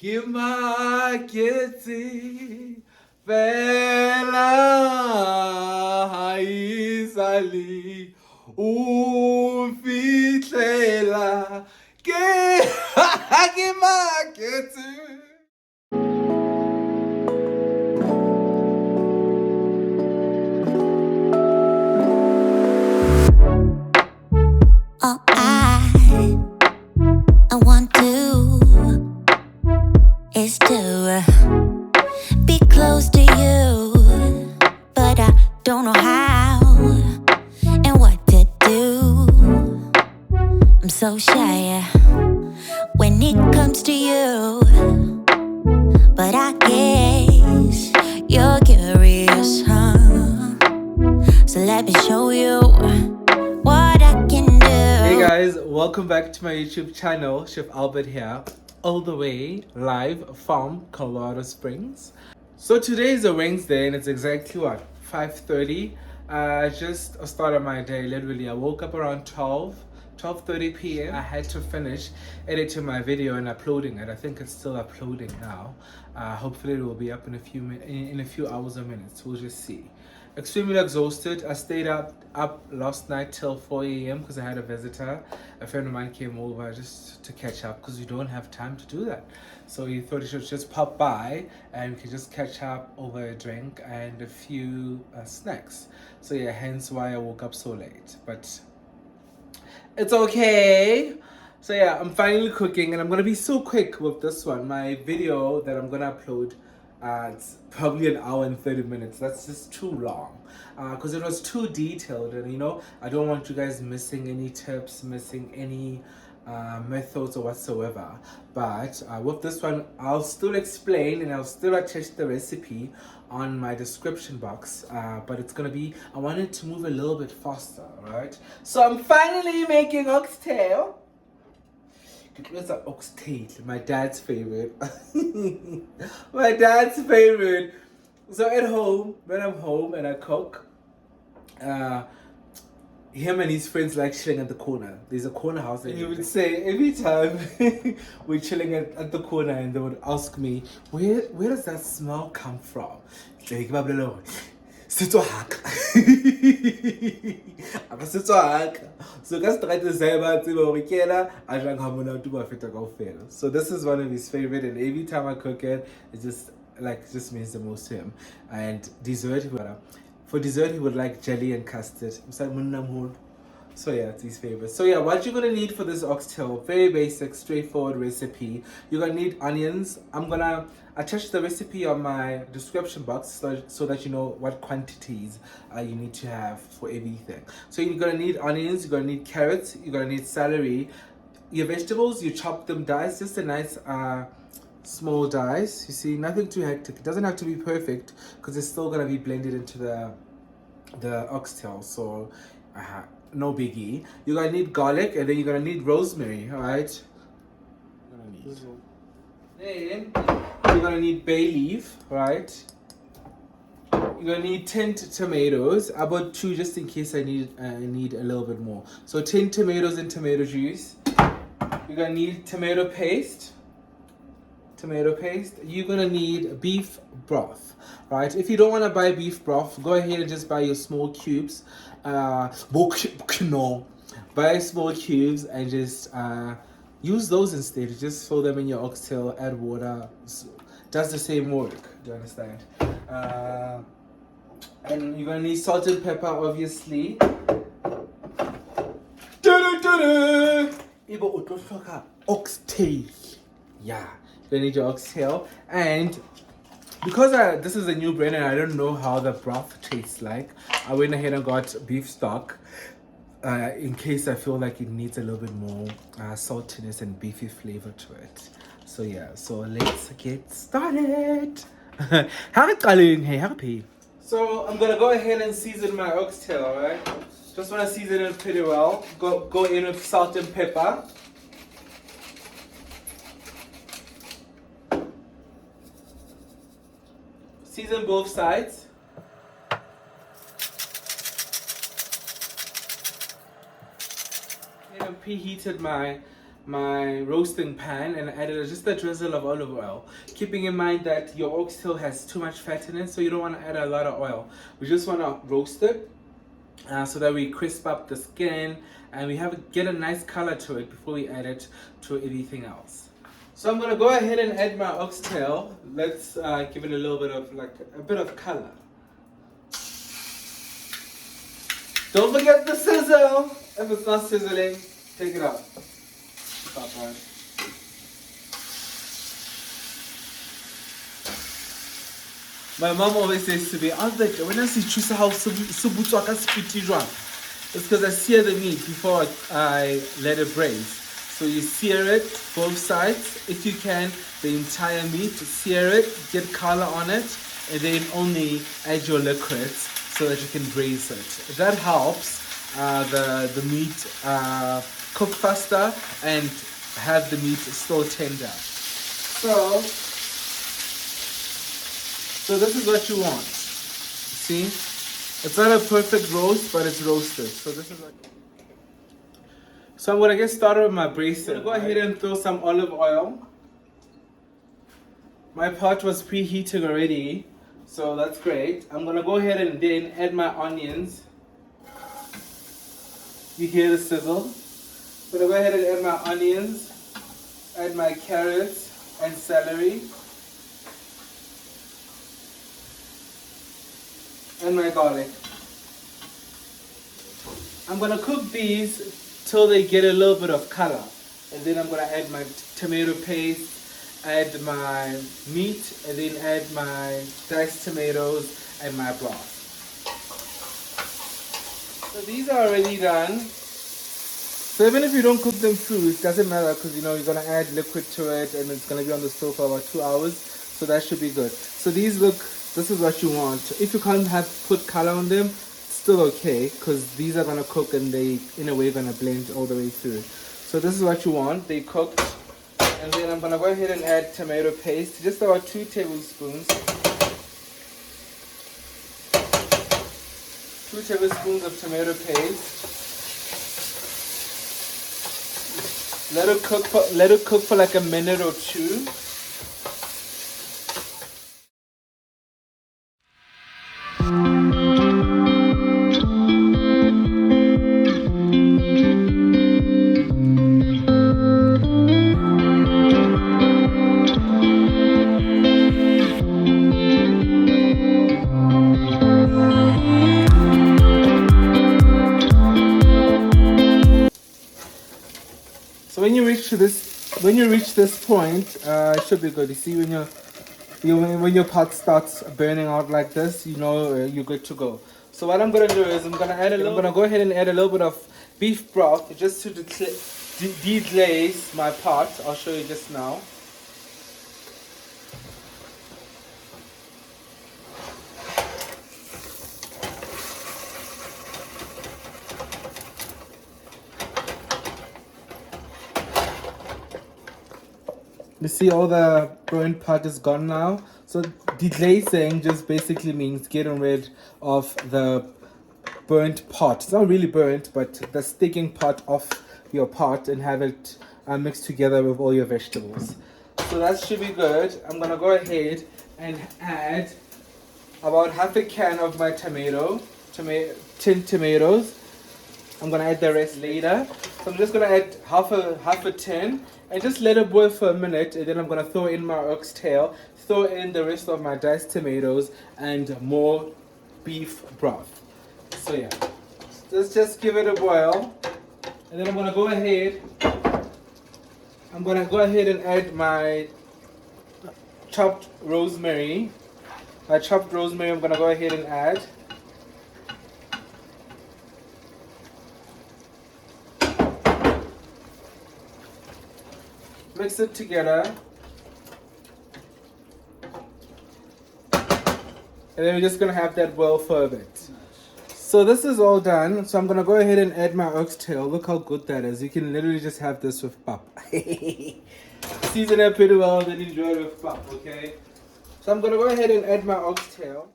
Gimaketi Vela Haizali Ufitlela Gimaketi. All I want to is to be close to you, but I don't know how and what to do. I'm so shy when it comes to you, but I guess you're curious, huh? So let me show you what I can do. Hey guys, welcome back to my YouTube channel. Chef Albert here, all the way live from Colorado Springs. So today is a Wednesday and it's exactly what, 5:30. Just started my day. Literally, I woke up around 12:30 p.m. I had to finish editing my video and uploading it. I think it's still uploading now. Hopefully it will be up in a few hours or minutes. We'll just see. Extremely exhausted. I stayed up last night till 4 a.m. because I had a visitor. A friend of mine came over just to catch up because you don't have time to do that. So he thought he should just pop by and we could just catch up over a drink and a few snacks. So yeah, hence why I woke up so late. But it's okay. So yeah, I'm finally cooking and I'm gonna be so quick with this one. My video that I'm gonna upload, it's probably an hour and 30 minutes. That's just too long because it was too detailed, and I don't want you guys missing any tips, missing any methods or whatsoever. But with this one, I'll still explain and I'll still attach the recipe on my description box, but it's gonna be, I want it to move a little bit faster, right? So I'm finally making oxtail. What's an oxtail? My dad's favorite. My dad's favorite. So at home, when I'm home and I cook, him and his friends like chilling at the corner. There's a corner house, and he would say every time we're chilling at the corner, and they would ask me, where does that smell come from? Like, Sitso haka. Aka sitso haka. So ka straight to say ba tseba hore ke ena a jang ha monate ba feta kaofela. So this is one of his favorite, and every time I cook it, it just means the most to him. And dessert, for dessert he would like jelly and custard. So yeah, it's his favorite. So yeah, what you're gonna need for this oxtail, very basic, straightforward recipe. You're gonna need onions. I'm gonna attach the recipe on my description box so that you know what quantities you need to have for everything. So you're gonna need onions, you're gonna need carrots, you're gonna need celery. Your vegetables, you chop them dice, just a nice small dice. You see, nothing too hectic. It doesn't have to be perfect because it's still gonna be blended into the oxtail. So no biggie. You're gonna need garlic, and then you're gonna need rosemary. All right. Then you're gonna need bay leaf, right? You're gonna need 10 tomatoes. I bought 2 just in case I need a little bit more. So 10 tomatoes and tomato juice. You're gonna need tomato paste. You're gonna need beef broth, right? If you don't want to buy beef broth, go ahead and just buy your small cubes. Buy small cubes and just use those instead. Just fill them in your oxtail, add water. Does the same work. Do you understand? And you're gonna need salt and pepper, obviously. Oxtail. Yeah. You need your oxtail, and because this is a new brand and I don't know how the broth tastes like, I went ahead and got beef stock in case I feel like it needs a little bit more saltiness and beefy flavor to it. So yeah, so let's get started. So I'm gonna go ahead and season my oxtail, alright? Just want to season it pretty well. Go in with salt and pepper. Season both sides. And I've preheated my my roasting pan and added just a drizzle of olive oil, keeping in mind that your oxtail has too much fat in it, so you don't want to add a lot of oil. We just want to roast it so that we crisp up the skin and we get a nice color to it before we add it to anything else. So I'm gonna go ahead and add my oxtail. Let's give it a little bit of a bit of color. Don't forget the sizzle. If it's not sizzling, take it out. Stop, man. My mom always says to me, Albert, when I see choose how subutu spiti jwan, it's because I sear the meat before I let it braise. So you sear it both sides, if you can, the entire meat, sear it, get color on it, and then only add your liquids so that you can braise it. That helps the meat cook faster and have the meat still tender. So this is what you want. See? It's not a perfect roast, but it's roasted. So this is what. So I'm gonna get started with my braising. I'm gonna go ahead and throw some olive oil. My pot was preheating already, so that's great. I'm gonna go ahead and then add my onions. You hear the sizzle? I'm gonna go ahead and add my onions, add my carrots and celery, and my garlic. I'm gonna cook these till they get a little bit of color, and then I'm gonna add my tomato paste, add my meat, and then add my diced tomatoes and my broth. So these are already done. So even if you don't cook them through, it doesn't matter, because you're gonna add liquid to it and it's gonna be on the stove for about 2 hours, so that should be good. So these look, this is what you want. If you can't put color on them, still okay, because these are gonna cook and they in a way gonna blend all the way through. So this is what you want. They cooked, and then I'm gonna go ahead and add tomato paste, just about 2 tablespoons. 2 tablespoons of tomato paste. Let it cook for like a minute or two. So when you reach this point, it should be good. You see, when your pot starts burning out like this, you know you're good to go. So what I'm gonna do is I'm gonna go ahead and add a little bit of beef broth just to deglaze my pot. I'll show you just now. You see all the burnt part is gone now. So deglazing just basically means getting rid of the burnt pot. It's not really burnt, but the sticking part off your pot, and have it mixed together with all your vegetables. So that should be good. I'm gonna go ahead and add about half a can of my tin tomatoes. I'm gonna add the rest later. So I'm just gonna add half a tin and just let it boil for a minute, and then I'm gonna throw in my oxtail, throw in the rest of my diced tomatoes and more beef broth. So yeah, let's just give it a boil, and then I'm gonna go ahead and add my chopped rosemary. I'm gonna go ahead and add. Mix it together, and then we're just gonna have that boil for a bit. So this is all done. So I'm gonna go ahead and add my oxtail. Look how good that is. You can literally just have this with pap. Season it pretty well, then enjoy it with pap. Okay. So I'm gonna go ahead and add my oxtail.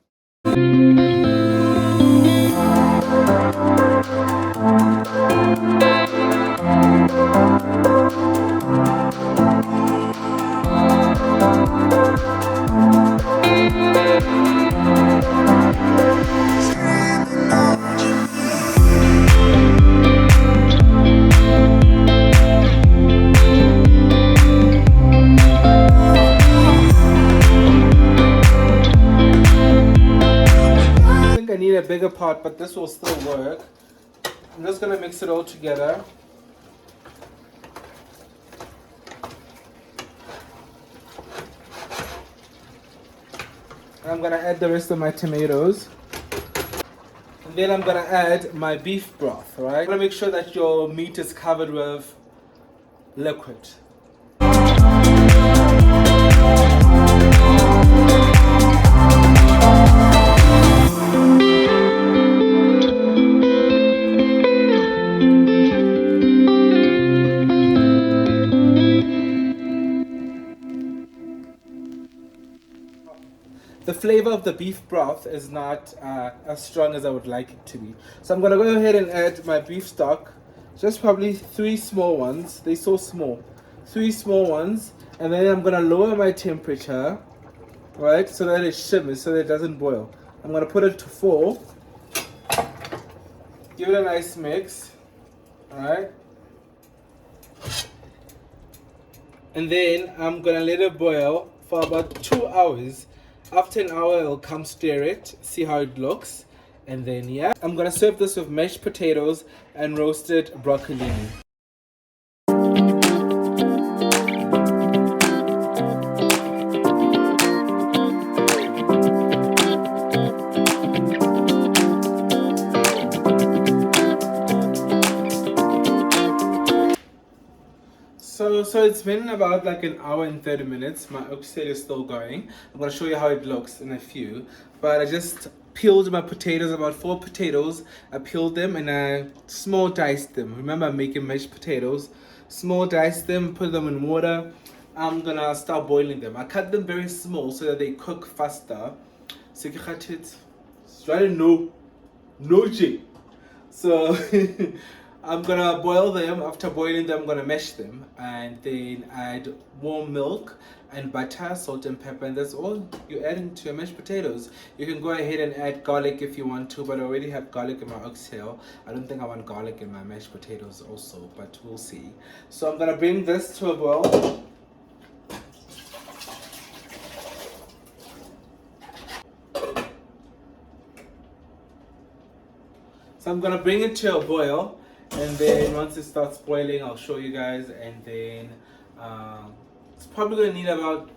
bigger pot, but this will still work. I'm just gonna mix it all together. And I'm gonna add the rest of my tomatoes. And then I'm gonna add my beef broth, right? I'm gonna make sure that your meat is covered with liquid. The flavor of the beef broth is not as strong as I would like it to be. So I'm going to go ahead and add my beef stock. Just probably 3 small ones. They're so small. 3 small ones. And then I'm going to lower my temperature, right, so that it shimmers, so that it doesn't boil. I'm going to put it to 4. Give it a nice mix. Alright. And then I'm going to let it boil for about 2 hours. After an hour, I'll come stir it, see how it looks, and then yeah, I'm gonna serve this with mashed potatoes and roasted broccolini. So it's been about like an hour and 30 minutes. My oxtail is still going. I'm going to show you how it looks in a few. But I just peeled my potatoes, about 4 potatoes. I peeled them and I small diced them. Remember, I'm making mashed potatoes. Small diced them, put them in water. I'm going to start boiling them. I cut them very small so that they cook faster. So you cut it. No J. So I'm gonna boil them. After boiling them, I'm gonna mash them and then add warm milk and butter, salt and pepper, and that's all you're adding to your mashed potatoes. You can go ahead and add garlic if you want to, but I already have garlic in my oxtail. I don't think I want garlic in my mashed potatoes also, but we'll see. So I'm gonna bring this to a boil. So I'm gonna bring it to a boil, and then once it starts boiling, I'll show you guys, and then it's probably gonna need about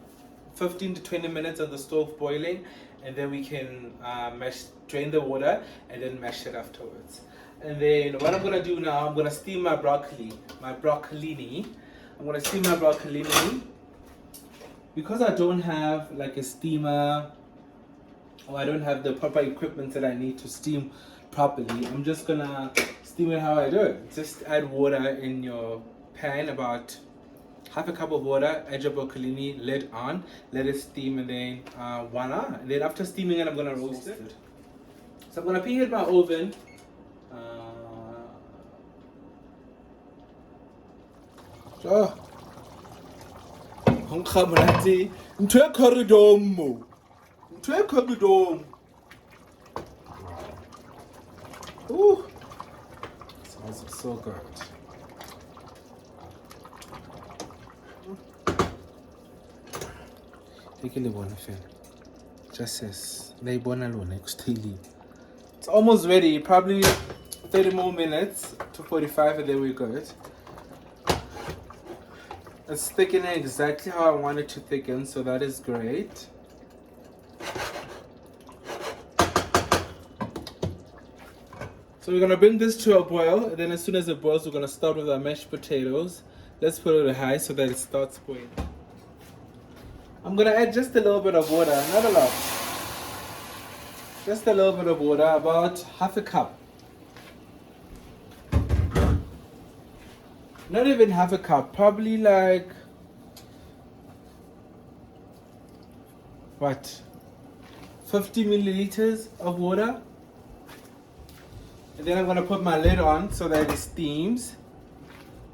15 to 20 minutes on the stove boiling, and then we can drain the water and then mash it afterwards. And then what I'm gonna do now, I'm gonna steam my broccolini. I'm gonna steam my broccolini because I don't have like a steamer, or I don't have the proper equipment that I need to steam properly. I'm just gonna steam it how I do it. Just add water in your pan, about half a cup of water, add your broccolini, lid on, let it steam, and then voila. And then after steaming it, I'm gonna roast it. So I'm gonna preheat my oven. Ooh, smells so good. Take a little one, just as they born alone next. It's almost ready. Probably 30 more minutes to 45, and then we're good. It's thickening exactly how I want it to thicken, so that is great. So we're gonna bring this to a boil, and then as soon as it boils, we're gonna start with our mashed potatoes. Let's put it high so that it starts boiling. I'm gonna add just a little bit of water, not a lot. Just a little bit of water, about half a cup. Not even half a cup, probably like, what, 50 milliliters of water. And then I'm going to put my lid on so that it steams.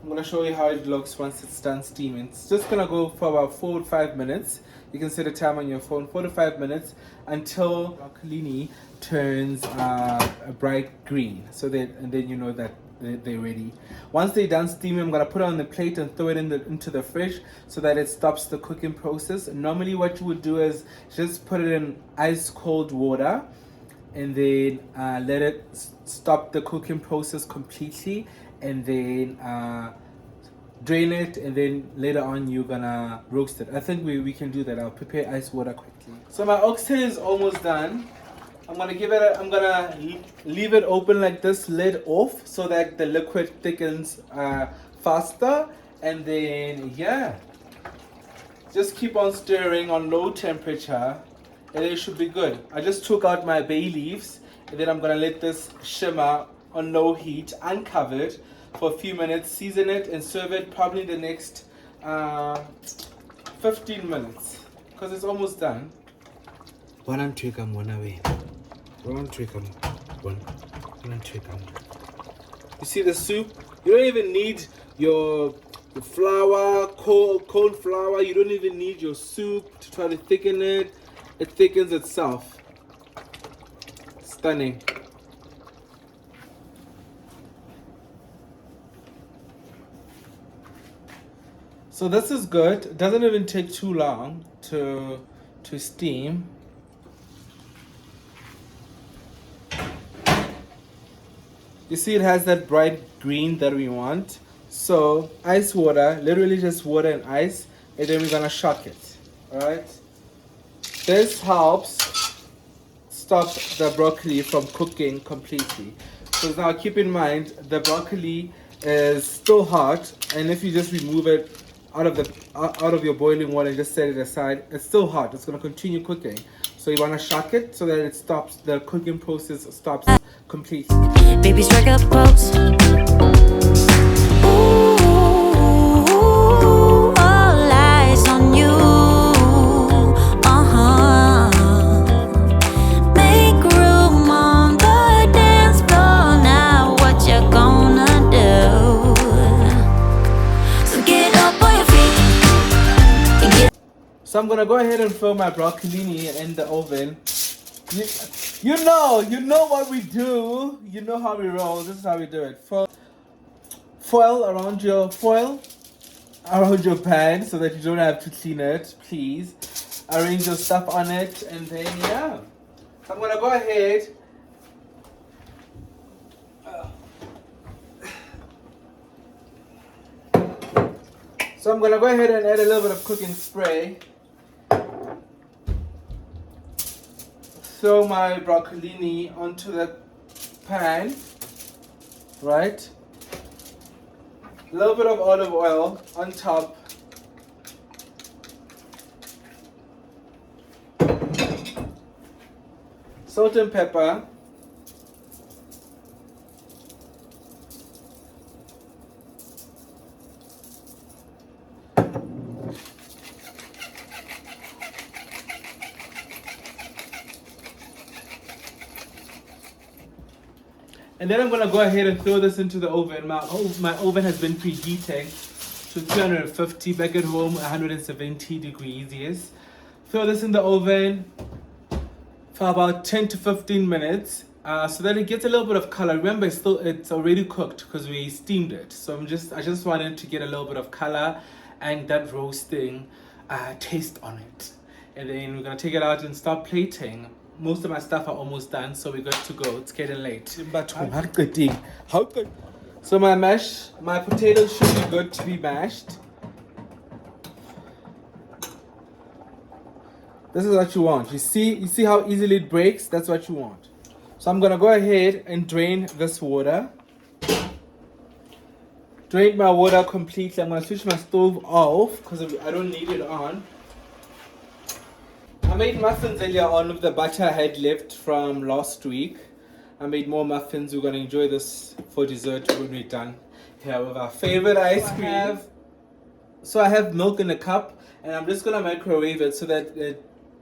I'm going to show you how it looks once it's done steaming. It's just going to go for about 4 to 5 minutes. You can set a time on your phone, 4 to 5 minutes, until broccolini turns a bright green. So that, and then you know that they're ready. Once they're done steaming, I'm going to put it on the plate and throw it into the fridge so that it stops the cooking process. Normally what you would do is just put it in ice cold water, and then let it stop the cooking process completely, and then drain it, and then later on you're gonna roast it. I think we can do that. I'll prepare ice water quickly. So my oxtail is almost done. I'm gonna leave it open like this, lid off, so that the liquid thickens faster, and then yeah, just keep on stirring on low temperature, and it should be good. I just took out my bay leaves, and then I'm gonna let this shimmer on low heat, uncovered, for a few minutes, season it, and serve it probably the next 15 minutes, because it's almost done. You see the soup? You don't even need your flour, corn flour. You don't even need your soup to try to thicken it. It thickens itself. Stunning. So this is good. It doesn't even take too long to steam. You see it has that bright green that we want. So ice water, literally just water and ice, and then we're gonna shock it. Alright? This helps stop the broccoli from cooking completely. So now keep in mind the broccoli is still hot, and if you just remove it out of your boiling water and just set it aside, it's still hot. It's gonna continue cooking. So you wanna shock it so that it stops, the cooking process stops completely. Baby, strike up a pose. Ooh, all eyes on you. Make room on the dance floor now. What you gonna do? So get up on your feet. So I'm gonna go ahead and throw my broccolini in the oven. You know what we do. You know how we roll. This is how we do it. Foil around your pan so that you don't have to clean it. Please arrange your stuff on it, and then yeah. So I'm gonna go ahead. So I'm gonna go ahead and add a little bit of cooking spray. Throw my broccolini onto the pan, right? A little bit of olive oil on top. Salt and pepper. And then I'm gonna go ahead and throw this into the oven. My oven has been preheating to 350, back at home 170 degrees, yes. Throw this in the oven for about 10 to 15 minutes, so that it gets a little bit of color. Remember, it's already cooked because we steamed it. So I just wanted to get a little bit of color and that roasting taste on it. And then we're gonna take it out and start plating. Most of my stuff are almost done, so we're good to go. It's getting late. So my potatoes should be good to be mashed. This is what you want. You see how easily it breaks? That's what you want. So I'm gonna go ahead and drain this water. Drain my water completely. I'm gonna switch my stove off because I don't need it on. I made muffins earlier on with the butter I had left from last week. I made more muffins. We're gonna enjoy this for dessert when we're done here with our favorite ice cream. So I have milk in a cup, and I'm just gonna microwave it so that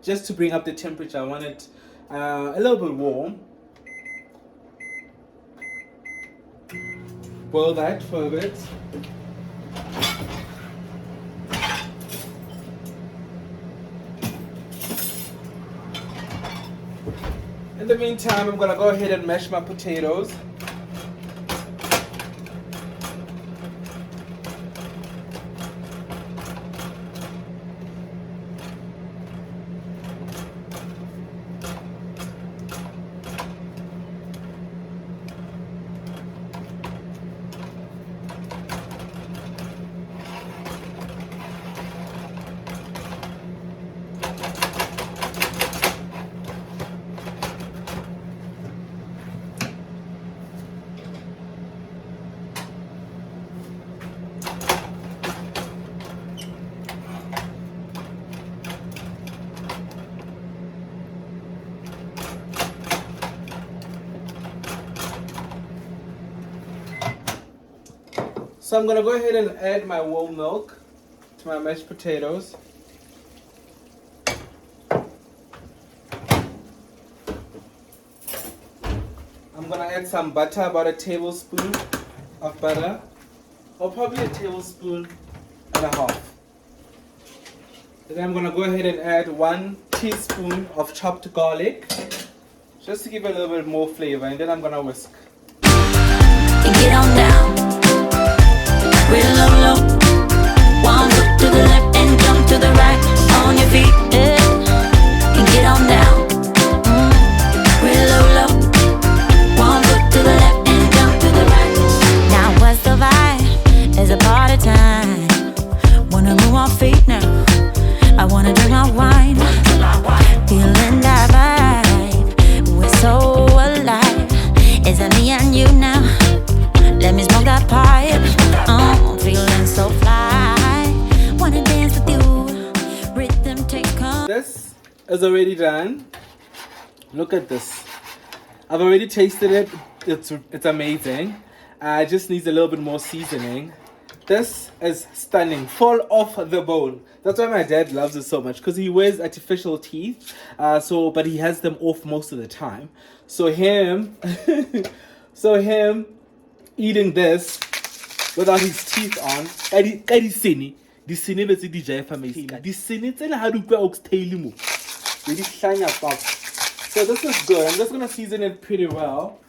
just to bring up the temperature. I want it a little bit warm. Boil that for a bit. In the meantime, I'm gonna go ahead and mash my potatoes. So I'm gonna go ahead and add my whole milk to my mashed potatoes. I'm gonna add some butter, about a tablespoon of butter, or probably a tablespoon and a half. Then I'm gonna go ahead and add 1 teaspoon of chopped garlic, just to give it a little bit more flavor, and then I'm gonna whisk. Get on down, real low, low. One foot to the left and jump to the right. On your feet, and get on down, real low, low. One foot to the left and jump to the right. Now what's the vibe? It's a party time. Wanna move on feet now. I wanna drink my wine, feeling that vibe. We're so alive. It's me and you now. Let me smoke that pipe. I'm feeling so fly. Wanna dance with you. Rhythm take come. This is already done. Look at this. I've already tasted it. It's amazing. It just needs a little bit more seasoning. This is stunning. Fall off the bowl. That's why my dad loves it so much, because he wears artificial teeth. But he has them off most of the time. So him eating this without his teeth on. The sini betse di jaifa meisika. The sini tsena ha di kwa oxtail mo. Di hlanya pap. So this is good. I'm just gonna season it pretty well.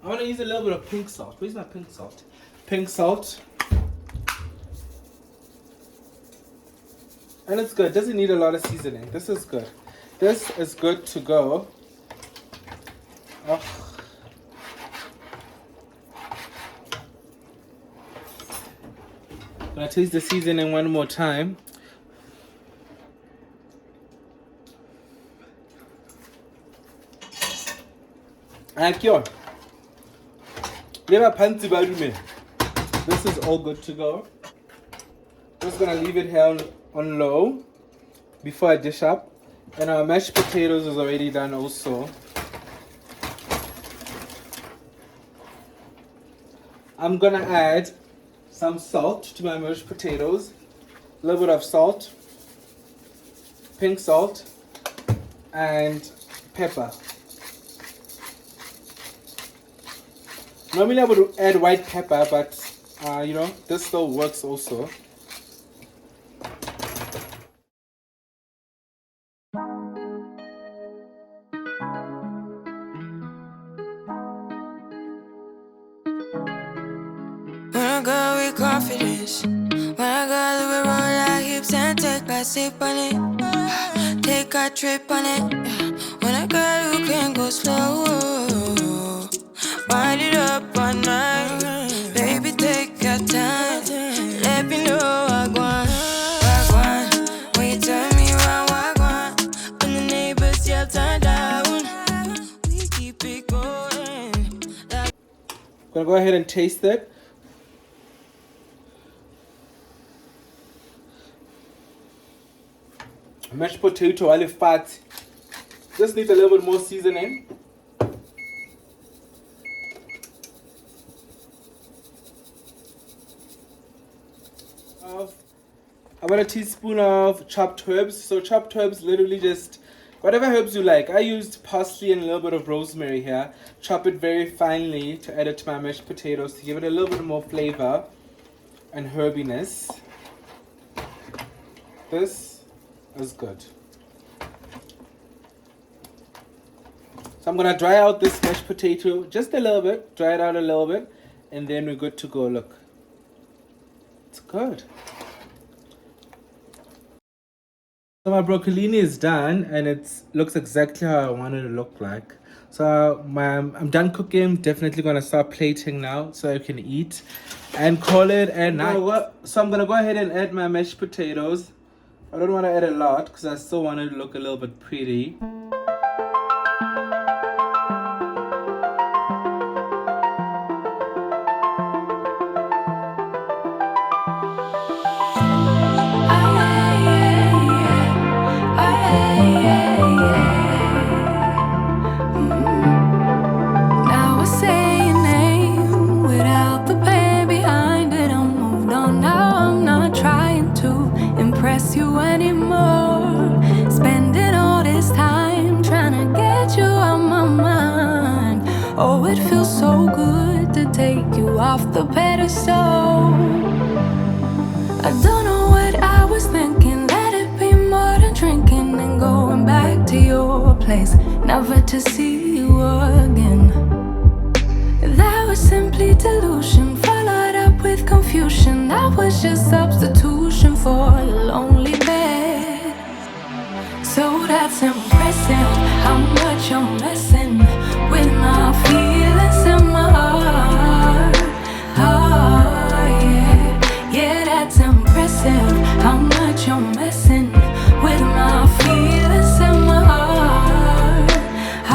I want to use a little bit of pink salt. Where's my pink salt? Pink salt. And it's good. Doesn't need a lot of seasoning. This is good. This is good to go. Oh. Gonna taste the seasoning one more time. Akio. This is all good to go. Just gonna leave it here on low before I dish up. And our mashed potatoes is already done also. I'm gonna add some salt to my mashed potatoes. A little bit of salt, pink salt, and pepper. Normally I would add white pepper, but you know, this still works also. When I go with confidence, when I go we roll our hips and take a sip on it, take a trip on it. When I go you can go slow, wind it up all night. Baby take your time, let me know what I want. When you turn me around, what I want. When the neighbors yell turn down, we keep it going. Gonna go ahead and taste it. Mashed potato, olive fat. Just need a little bit more seasoning. About a teaspoon of chopped herbs. So chopped herbs, literally just whatever herbs you like. I used parsley and a little bit of rosemary here. Chop it very finely to add it to my mashed potatoes to give it a little bit more flavor and herbiness. This is good. So I'm gonna dry out this mashed potato just a little bit, dry it out a little bit, and then we're good to go. Look, it's good. So my broccolini is done, and it looks exactly how I want it to look like. So I'm done cooking. Definitely gonna start plating now so I can eat and call it a night. So I'm gonna go ahead and add my mashed potatoes. I don't want to add a lot because I still want it to look a little bit pretty. Now I say your name without the pain behind. off the pedestal. I don't know what I was thinking. Let it be more than drinking and going back to your place, never to see you again. That was simply delusion, followed up with confusion. That was just substitution for a lonely bed. So that's impressive, how much you're messing with my feelings and my heart. Oh yeah, yeah, that's impressive, how much you're messing with my feelings and my heart. Oh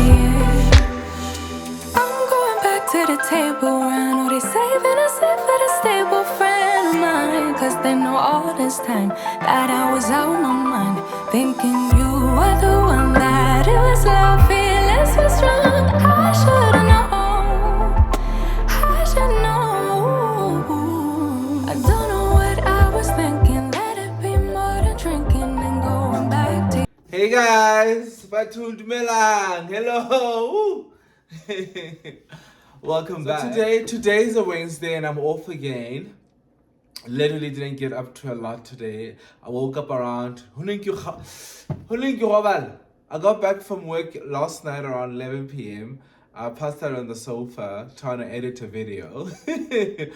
yeah, I'm going back to the table round. Oh, they saving us up for the stable friend of mine, 'cause they know all this time that I was out my mind, thinking you were the one, that it was love, feelings were strong. I should've known, I should know. I don't know what I was thinking. Let it be more than drinking and going back to. Hey guys, Batul Melang. Hello. Welcome back. Today's a Wednesday and I'm off again. Literally didn't get up to a lot today. I woke up around. I got back from work last night around 11 p.m. I passed out on the sofa trying to edit a video. I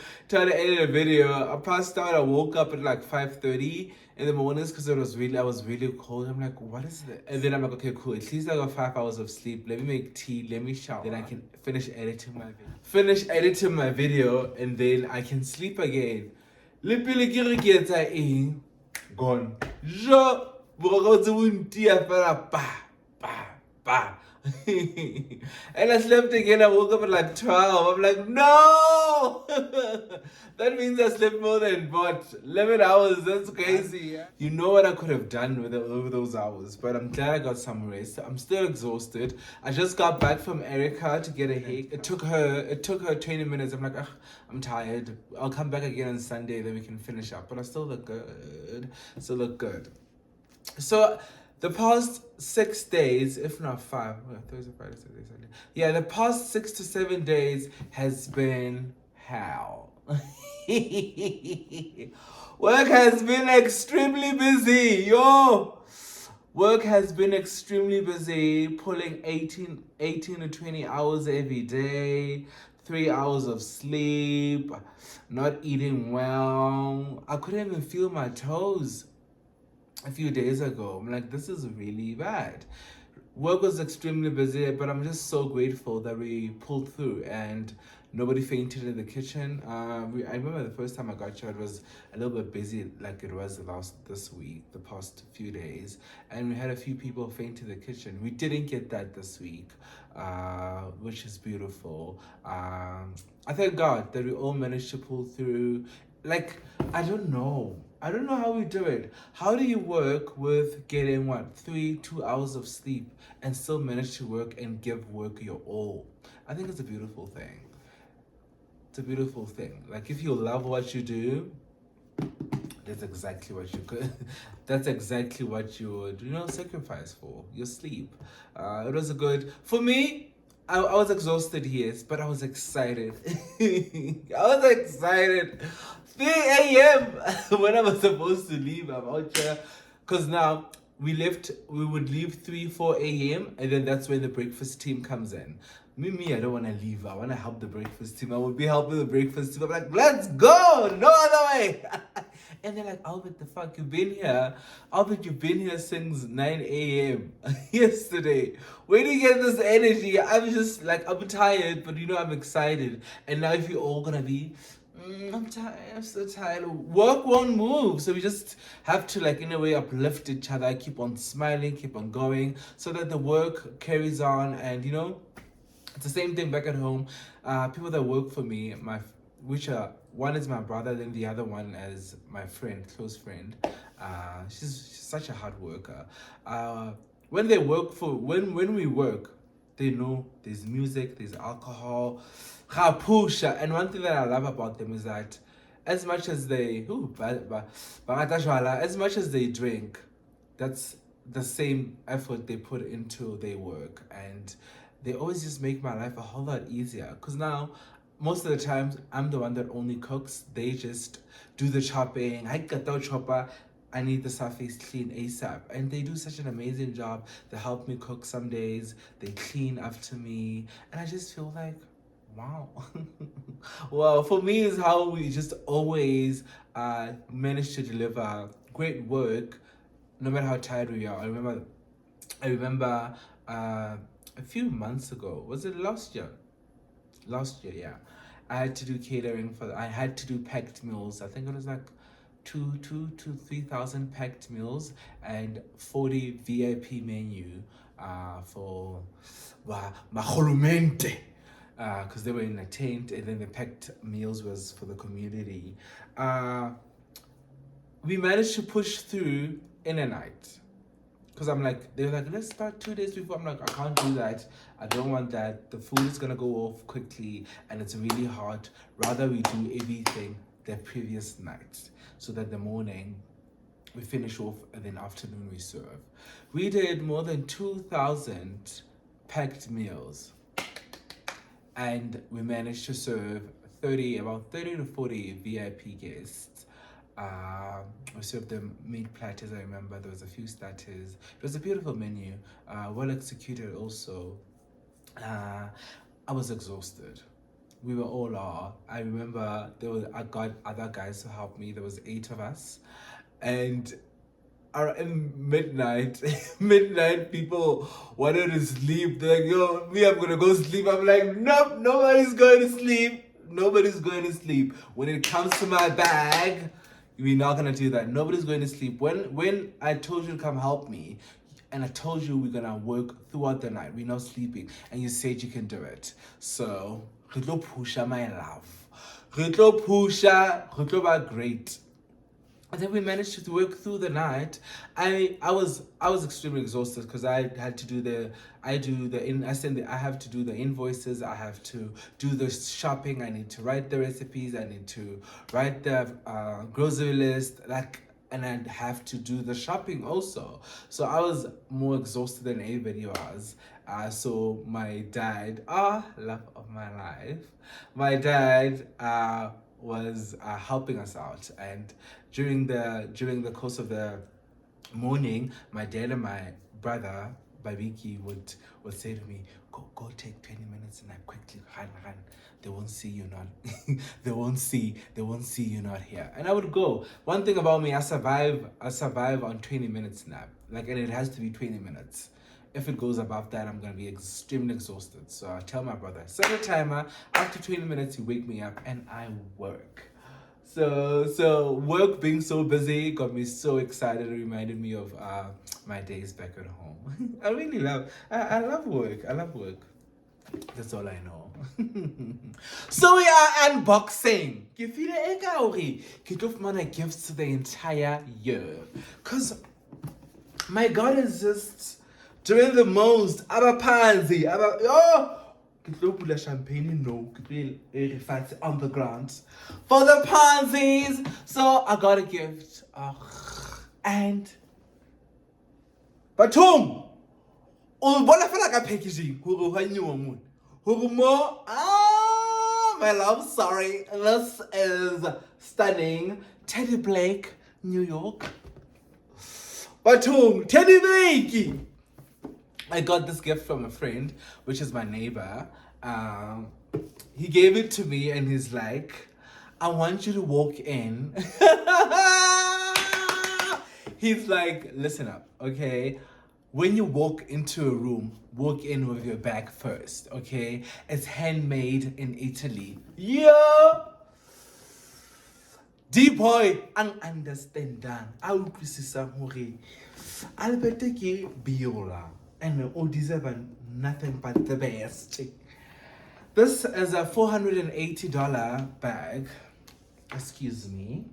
passed out. I woke up at like 5:30 in the mornings because I was really cold. I'm like, what is that? And then I'm like, okay, cool. At least I got 5 hours of sleep. Let me make tea. Let me shower. Then I can finish editing my video, and then I can sleep again. Le pele ke re ke etsa eng gone jo borokotse bontia fela pa and I slept again. I woke up at like 12. I'm like, no. That means I slept more than 11 hours. That's crazy. You know what I could have done with over those hours, but I'm glad I got some rest. I'm still exhausted. I just got back from Erica to get a haircut. It took her 20 minutes. I'm like, ugh, I'm tired. I'll come back again on Sunday, then we can finish up. But I still look good. So the past 6 days, if not 5, Thursday, Friday, Saturday, Sunday. Yeah, the past 6 to 7 days has been hell. Work has been extremely busy, yo. Work has been extremely busy, pulling 18 to 20 hours every day, 3 hours of sleep, not eating well. I couldn't even feel my toes a few days ago. I'm like, this is really bad. Work was extremely busy, but I'm just so grateful that we pulled through and nobody fainted in the kitchen. I remember the first time I got here, it was a little bit busy like it was the past few days. And we had a few people faint in the kitchen. We didn't get that this week, which is beautiful. I thank God that we all managed to pull through. Like, I don't know how we do it. How do you work with getting 2 hours of sleep and still manage to work and give work your all? I think it's a beautiful thing. It's a beautiful thing. Like, if you love what you do, that's exactly what you could. That's exactly what you would, sacrifice for your sleep. It was for me. I was exhausted, yes, but I was excited. I was excited. 3 a.m. when I was supposed to leave. I'm out here. Because now we would leave 4 a.m. and then that's when the breakfast team comes in. Me, I don't want to leave. I want to help the breakfast team. I would be helping the breakfast team. I'm like, let's go! No other way! And they're like, Albert, the fuck, you've been here? Albert, you've been here since 9 a.m. yesterday. Where do you get this energy? I'm just like, I'm tired, but I'm excited. And now if you're all gonna be, I'm tired, I'm so tired. Work won't move. So we just have to, in a way, uplift each other, keep on smiling, keep on going, so that the work carries on. And, it's the same thing back at home. People that work for me, one is my brother, then the other one is my friend, close friend. She's such a hard worker. When we work, they know there's music, there's alcohol, and one thing that I love about them is that as much as they drink, that's the same effort they put into their work, and they always just make my life a whole lot easier. Because now most of the times I'm the one that only cooks. They just do the chopping. I got the chopper. I need the surface clean ASAP. And they do such an amazing job. They help me cook some days. They clean after me. And I just feel like, wow. Well, for me is how we just always manage to deliver great work no matter how tired we are. I remember a few months ago, was it last year? Last year, yeah. I had to do catering I had to do packed meals. I think it was like 3,000 packed meals and 40 VIP menu for Maholumente. Because they were in a tent, and then the packed meals was for the community. We managed to push through in a night. Because I'm like, they were like, let's start 2 days before. I'm like, I can't do that. I don't want that. The food is going to go off quickly and it's really hot. Rather, we do everything the previous night so that the morning we finish off and then afternoon we serve. We did more than 2,000 packed meals and we managed to serve about 30 to 40 VIP guests. We served them meat platters. I remember there was a few starters. It was a beautiful menu, well executed also. I was exhausted. We were all are. I remember I got other guys to help me. There was 8 of us, and in midnight, people wanted to sleep. They're like, yo, me, I'm gonna go sleep. I'm like, nope, nobody's going to sleep. Nobody's going to sleep. When it comes to my bag, we're not gonna do that. Nobody's going to sleep. When I told you to come help me, and I told you we're gonna work throughout the night, we're not sleeping, and you said you can do it. So, Ritlo Pusha, my love. Ritlo Pusha, Ritlo ba great. And then we managed to work through the night. I was extremely exhausted because I had to do I have to do the invoices, I have to do the shopping, I need to write the recipes, I need to write the grocery list, and I have to do the shopping also. So I was more exhausted than anybody was. So my dad, love of my life, my dad was helping us out, and during the course of the morning, my dad and my brother Babiki would say to me, go take 20 minutes and I quickly run. They won't see you not they won't see you not here. And I would go. One thing about me, I survive on 20 minutes nap. And it has to be 20 minutes. If it goes above that, I'm gonna be extremely exhausted. So I tell my brother, set a timer. After 20 minutes, you wake me up, and I work. So work being so busy got me so excited. It reminded me of my days back at home. I really love. I love work. I love work. That's all I know. So we are unboxing. Give you the egg. Get off my gifts the entire year, cause my God is just doing the most. Abapanzi, Get champagne, no, get on the ground for the pansies. So I got a gift. And Batum, what I feel like a packaging. My love, sorry. This is stunning. Teddy Blake, New York. Batum, Teddy Blake. I got this gift from a friend, which is my neighbor. He gave it to me and he's like, I want you to walk in. He's like, listen up, okay? When you walk into a room, walk in with your bag first, okay? It's handmade in Italy. Yeah! D-boy, ang understandan. I will precisa hore. Alberte ke biola. And all deserve nothing but the best. This is a $480 bag. Excuse me.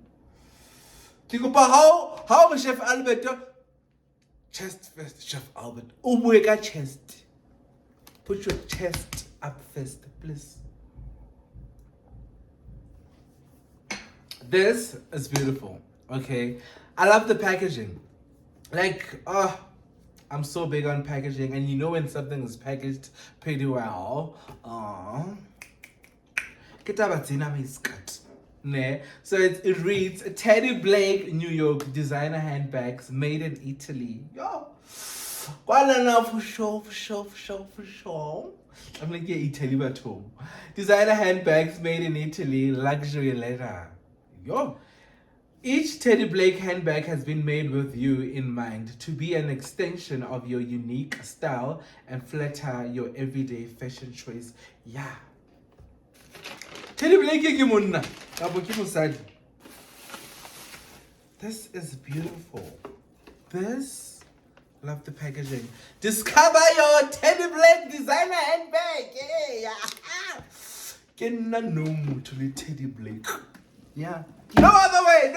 How Chef Albert? Chest first, Chef Albert. Omega chest. Put your chest up first, please. This is beautiful. Okay, I love the packaging. I'm so big on packaging, and when something is packaged pretty well. So it reads Teddy Blake, New York, designer handbags made in Italy. Yo. For sure. I'm like, yeah, Italy at home. Designer handbags made in Italy, luxury leather. Yo. Each Teddy Blake handbag has been made with you in mind to be an extension of your unique style and flatter your everyday fashion choice. Yeah. Teddy Blake ke monna. Kabo ke mosadi. This is beautiful. This, love the packaging. Discover your Teddy Blake designer handbag. Yeah. Ke nna no motho le Teddy Blake. Yeah. No other way.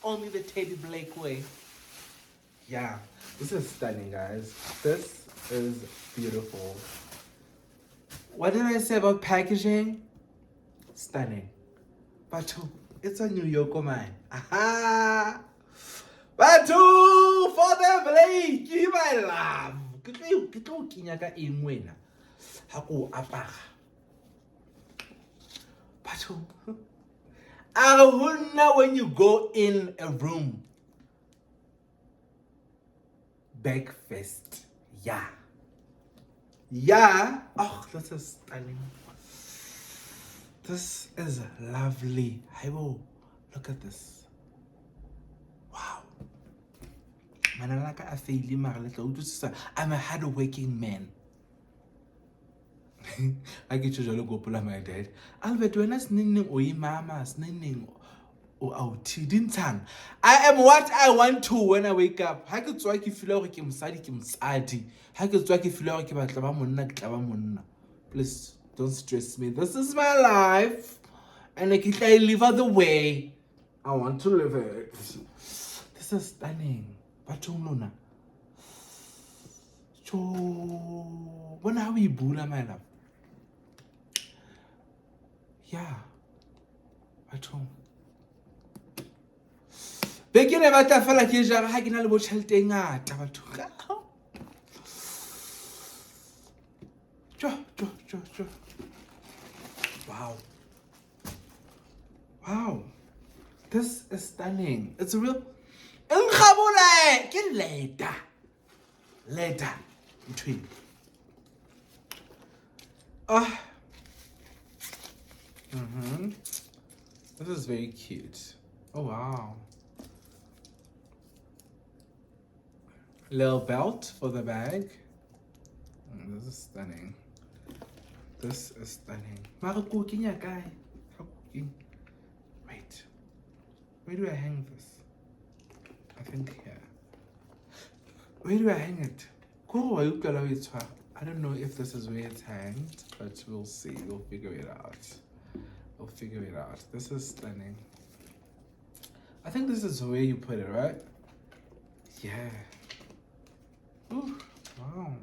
Only the Teddy Blake way. Yeah. This is stunning, guys. This is beautiful. What did I say about packaging? Stunning. Batu, it's a New York man. Aha! Batu for the Blake, my love. Ke tlo kinya ka eng wena. Ha ko apara. Batu. When you go in a room, breakfast, yeah. Oh, this is stunning. This is lovely. Hibo, look at this. Wow. I'm a hard-working man. I get you go pull my dad. Albert, when I sninging or mama sninging or out, didn't I am what I want to when I wake up. I could try to feel like I'm sadi. I could try to feel like I'm please don't stress me. This is my life. And I live other way. I want to live it. This is stunning. But Luna. When are we bula, my love? Yeah. At home. Becky never felt like you're hanging out with Helting at. Wow. This is stunning. It's a real. Get later. Between. This is very cute. Oh wow. Little belt for the bag. This is stunning. Wait. Where do I hang this? I think here. Where do I hang it? I don't know if this is where it's hanged, but we'll see. We'll figure it out. This is stunning. I think this is where you put it, right? Yeah. Ooh, wow.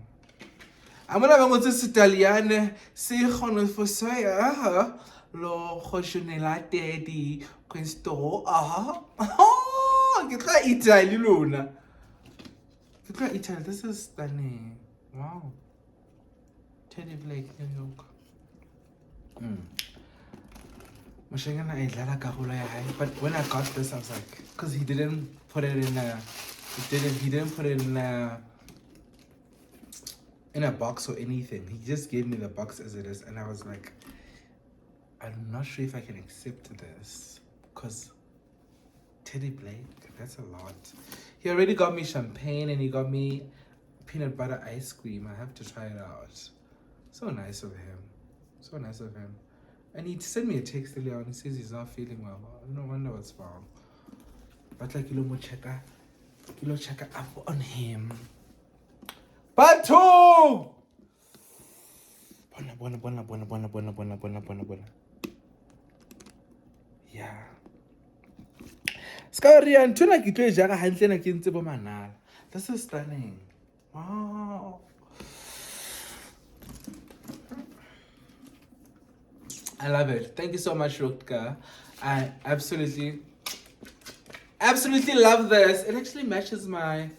I'm gonna go to this Italian. See, on for soya. Lo coglionellate di questo. Che tra Italy, Luna. Che tra Italy. This is stunning. Wow. Teddy Blake, New York. But when I got this, I was like, because he didn't put it in a, he didn't put it in a box or anything. He just gave me the box as it is, and I was like, I'm not sure if I can accept this, because Teddy Blake, that's a lot. He already got me champagne and he got me peanut butter ice cream. I have to try it out. So nice of him. And he sent me a text earlier on. He says he's not feeling well. I don't wonder what's wrong. But like, check up on him. Batu! Buona. Yeah. This is stunning. Wow. I love it. Thank you so much, Rutka. I absolutely love this. It actually matches my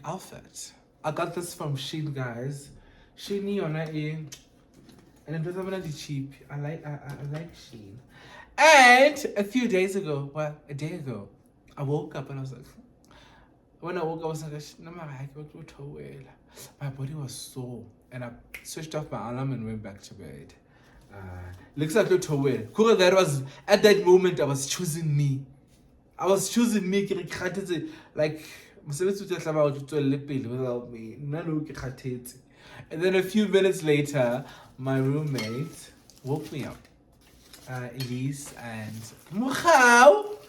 outfit. I got this from Shein, guys. Shein And it was really cheap. I like Shein. And a few days ago, well, a day ago, I woke up and I was like, when I woke up, I was like, no, my body was sore. And I switched off my alarm and went back to bed. Looks like a towel. That was, at that moment, I was choosing me. Like, without me. And then a few minutes later, my roommate woke me up. Elise and Mukhao,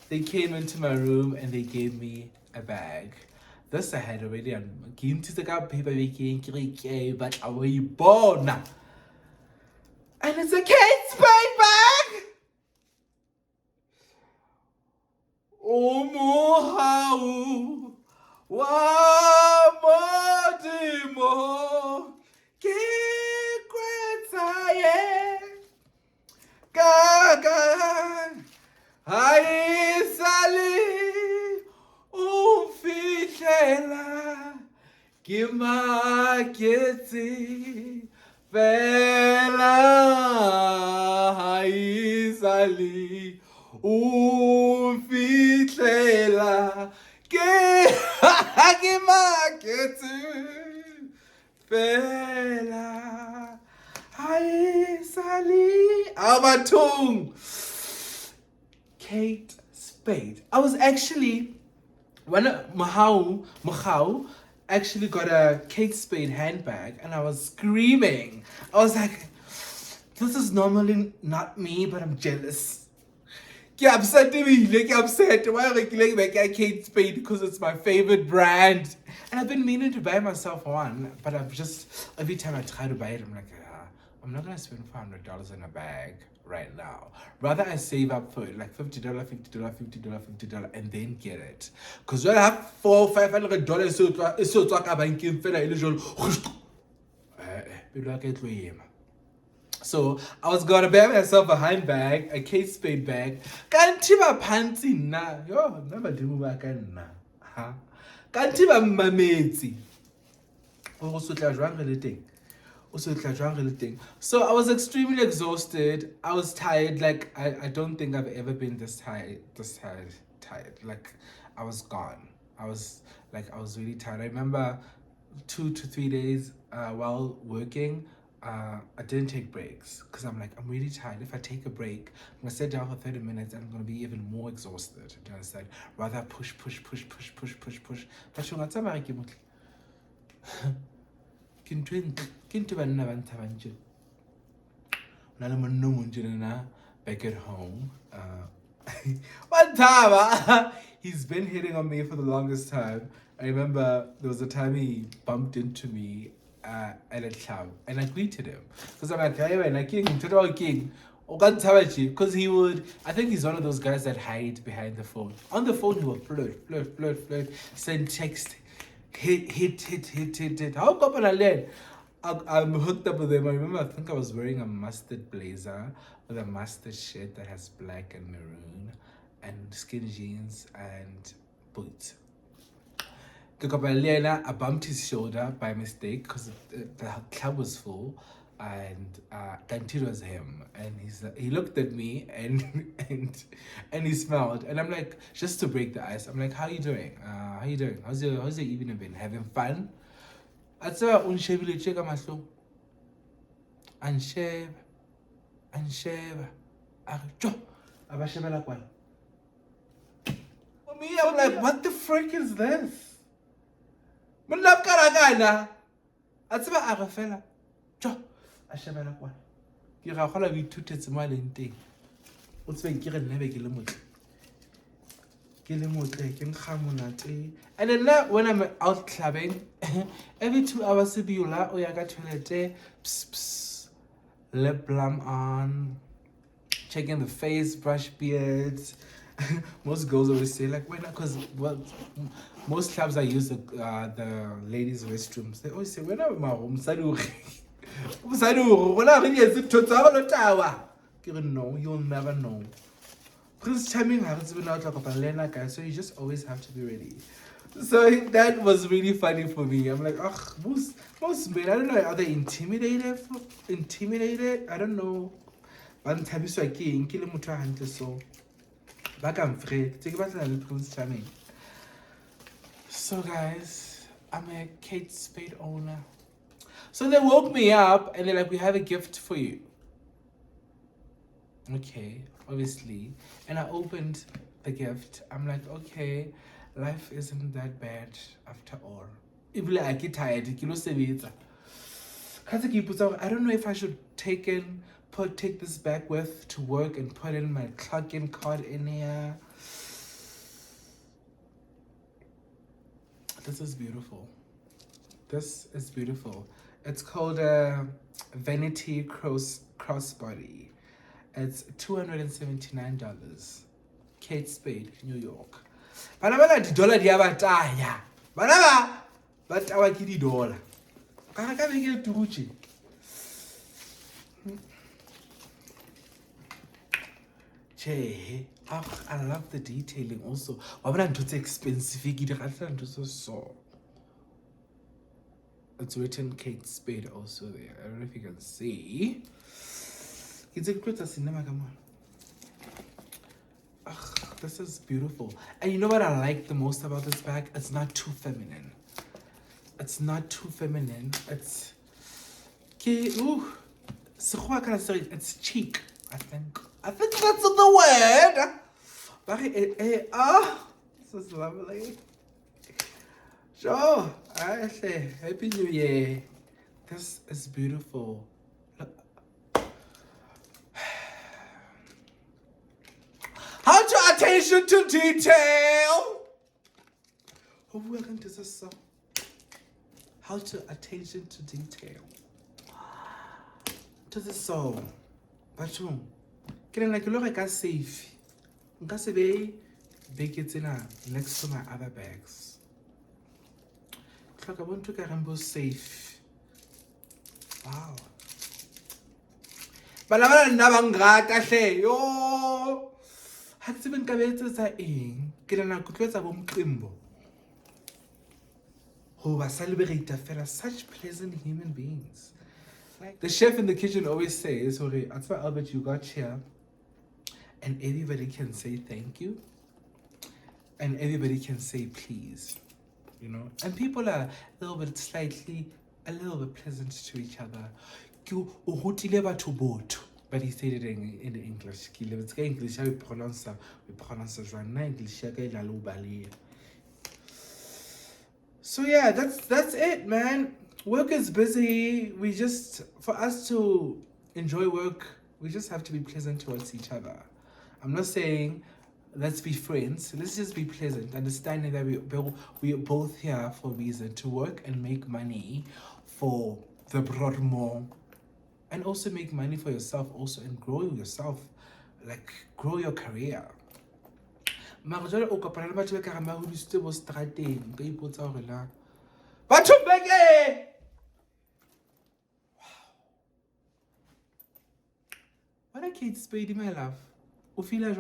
they came into my room and they gave me a bag. This I had already on paper making, but I was born. And it's a Kate Spade bag! Oh, Mukhao, Wamodimo, Kikwetsaye. Gaga, ay sali, umfihlela, kimaketi, vela, ay sali, umfihlela, kimaketi, vela. Hi, Sally. Abatung. Kate Spade. I was actually, when Mukhao actually got a Kate Spade handbag and I was screaming. I was like, this is normally not me, but I'm jealous. Get upset. Why are you like a Kate Spade? Because it's my favorite brand. And I've been meaning to buy myself one, but I've just, every time I try to buy it, I'm like, I'm not gonna spend $500 in a bag right now. Rather, I save up for it, like $50, $50, and then get it. Cause when I have $400-$500, so talk about so I was gonna buy myself a handbag, a Kate Spade bag. Can't my pants in now? Yo, never do back in now. Can't my mameti. Also, so I was extremely exhausted. I was tired. Like I don't think I've ever been this tired. Like I was gone. I was really tired. I remember 2 to 3 days while working, I didn't take breaks because I'm like, I'm really tired. If I take a break, I'm gonna sit down for 30 minutes and I'm gonna be even more exhausted. Do you understand? Rather push. But you're not back at home. One time, he's been hitting on me for the longest time. I remember there was a time he bumped into me at a club and I greeted him because I'm like, hey, man, king. Because he would, I think he's one of those guys that hide behind the phone. On the phone, he would flirt, send text, hit. How come I learn? I'm hooked up with him. I remember, I think I was wearing a mustard blazer with a mustard shirt that has black and maroon and skinny jeans and boots. I bumped his shoulder by mistake because the club was full, and it was him. And he looked at me and he smiled. And I'm like, just to break the ice, I'm like, how you doing? How's your evening been? Having fun? I'd say unshave check mahlo. Unshave. Abashebela kwana. Me, I'm like, what the frick is this? I'd say agafela. Jo, ashebela kwana. Ke ga gola we tutetse mo leng teng. O tseng ke re nne ke le motle. And then when I'm out clubbing, every 2 hours sibula oyaga toilet, lip balm on, checking the face, brush beards. Most girls always say like, when, because most clubs I use the ladies' restrooms. They always say, when I'm at home, no, you'll never know. Because timing happens when out like a guy, so you just always have to be ready. So that was really funny for me. I'm like, ugh, most men, I don't know, are they intimidated? Intimidated? I don't know. But thabiswa ke eng, ke le motho a hantle so. Ba ka mfred, tse ke batla le Prince Charming. So guys, I'm a Kate Spade owner. So they woke me up and they're like, we have a gift for you. Okay, obviously. And I opened the gift. I'm like, okay, life isn't that bad after all. Even like I get tired, I don't know if I should take this back with to work and put in my clock-in card in here. This is beautiful. This is beautiful. It's called a Vanity Crossbody. It's $279. Kate Spade, New York. Banabana di dollar di abataya. Banaba, but our kitty dollar. Can I get to Gucci? Che, I love the detailing also. Why would I do expensive? It's written Kate Spade also there. I don't know if you can see. It's a great cinema, come on. Ugh, this is beautiful. And you know what I like the most about this bag? It's not too feminine. It's not too feminine. It's it's cheek, I think. I think that's the word. But this is lovely. Sure. I say Happy New Year. This is beautiful. How to attention to detail. Oh, welcome to the song. How to attention to detail. To the song. Bathong. Ke like you look like a safe. Nka se be bake it next to my other bags. I want to get them both safe. Wow. But I'm not yo. Has even kabetsa eng. Ke lana go tlwetsa bo mqimbo. Ho ba celebrate fela such pleasant human beings. Like the chef in the kitchen always says, "Okay, that's why Albert you got here." And everybody can say thank you. And everybody can say please. You know, and people are a little bit pleasant to each other. But he said it in English. It's English, how we pronounce it right now. English. So yeah, that's it, man. Work is busy. For us to enjoy work, we just have to be pleasant towards each other. I'm not saying let's be friends. Let's just be pleasant, understanding that we are both here for a reason, to work and make money for the Broadmoor, and also make money for yourself also, and grow yourself, like grow your career. What a Kate Spade, my love. O feel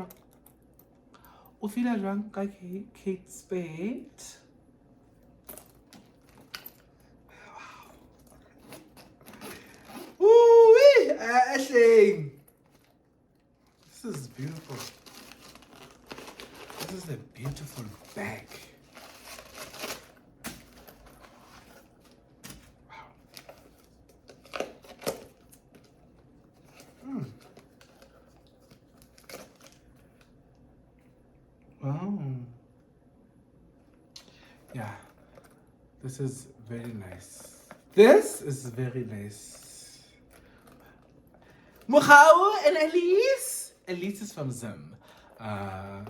jwang ka Kate Spade? Wow. Ooh-wee, Ashling. This is beautiful. This is a beautiful bag. Wow. Wow. Yeah, this is very nice. This is very nice. Mukhawu and Elise. Elise is from Zim. I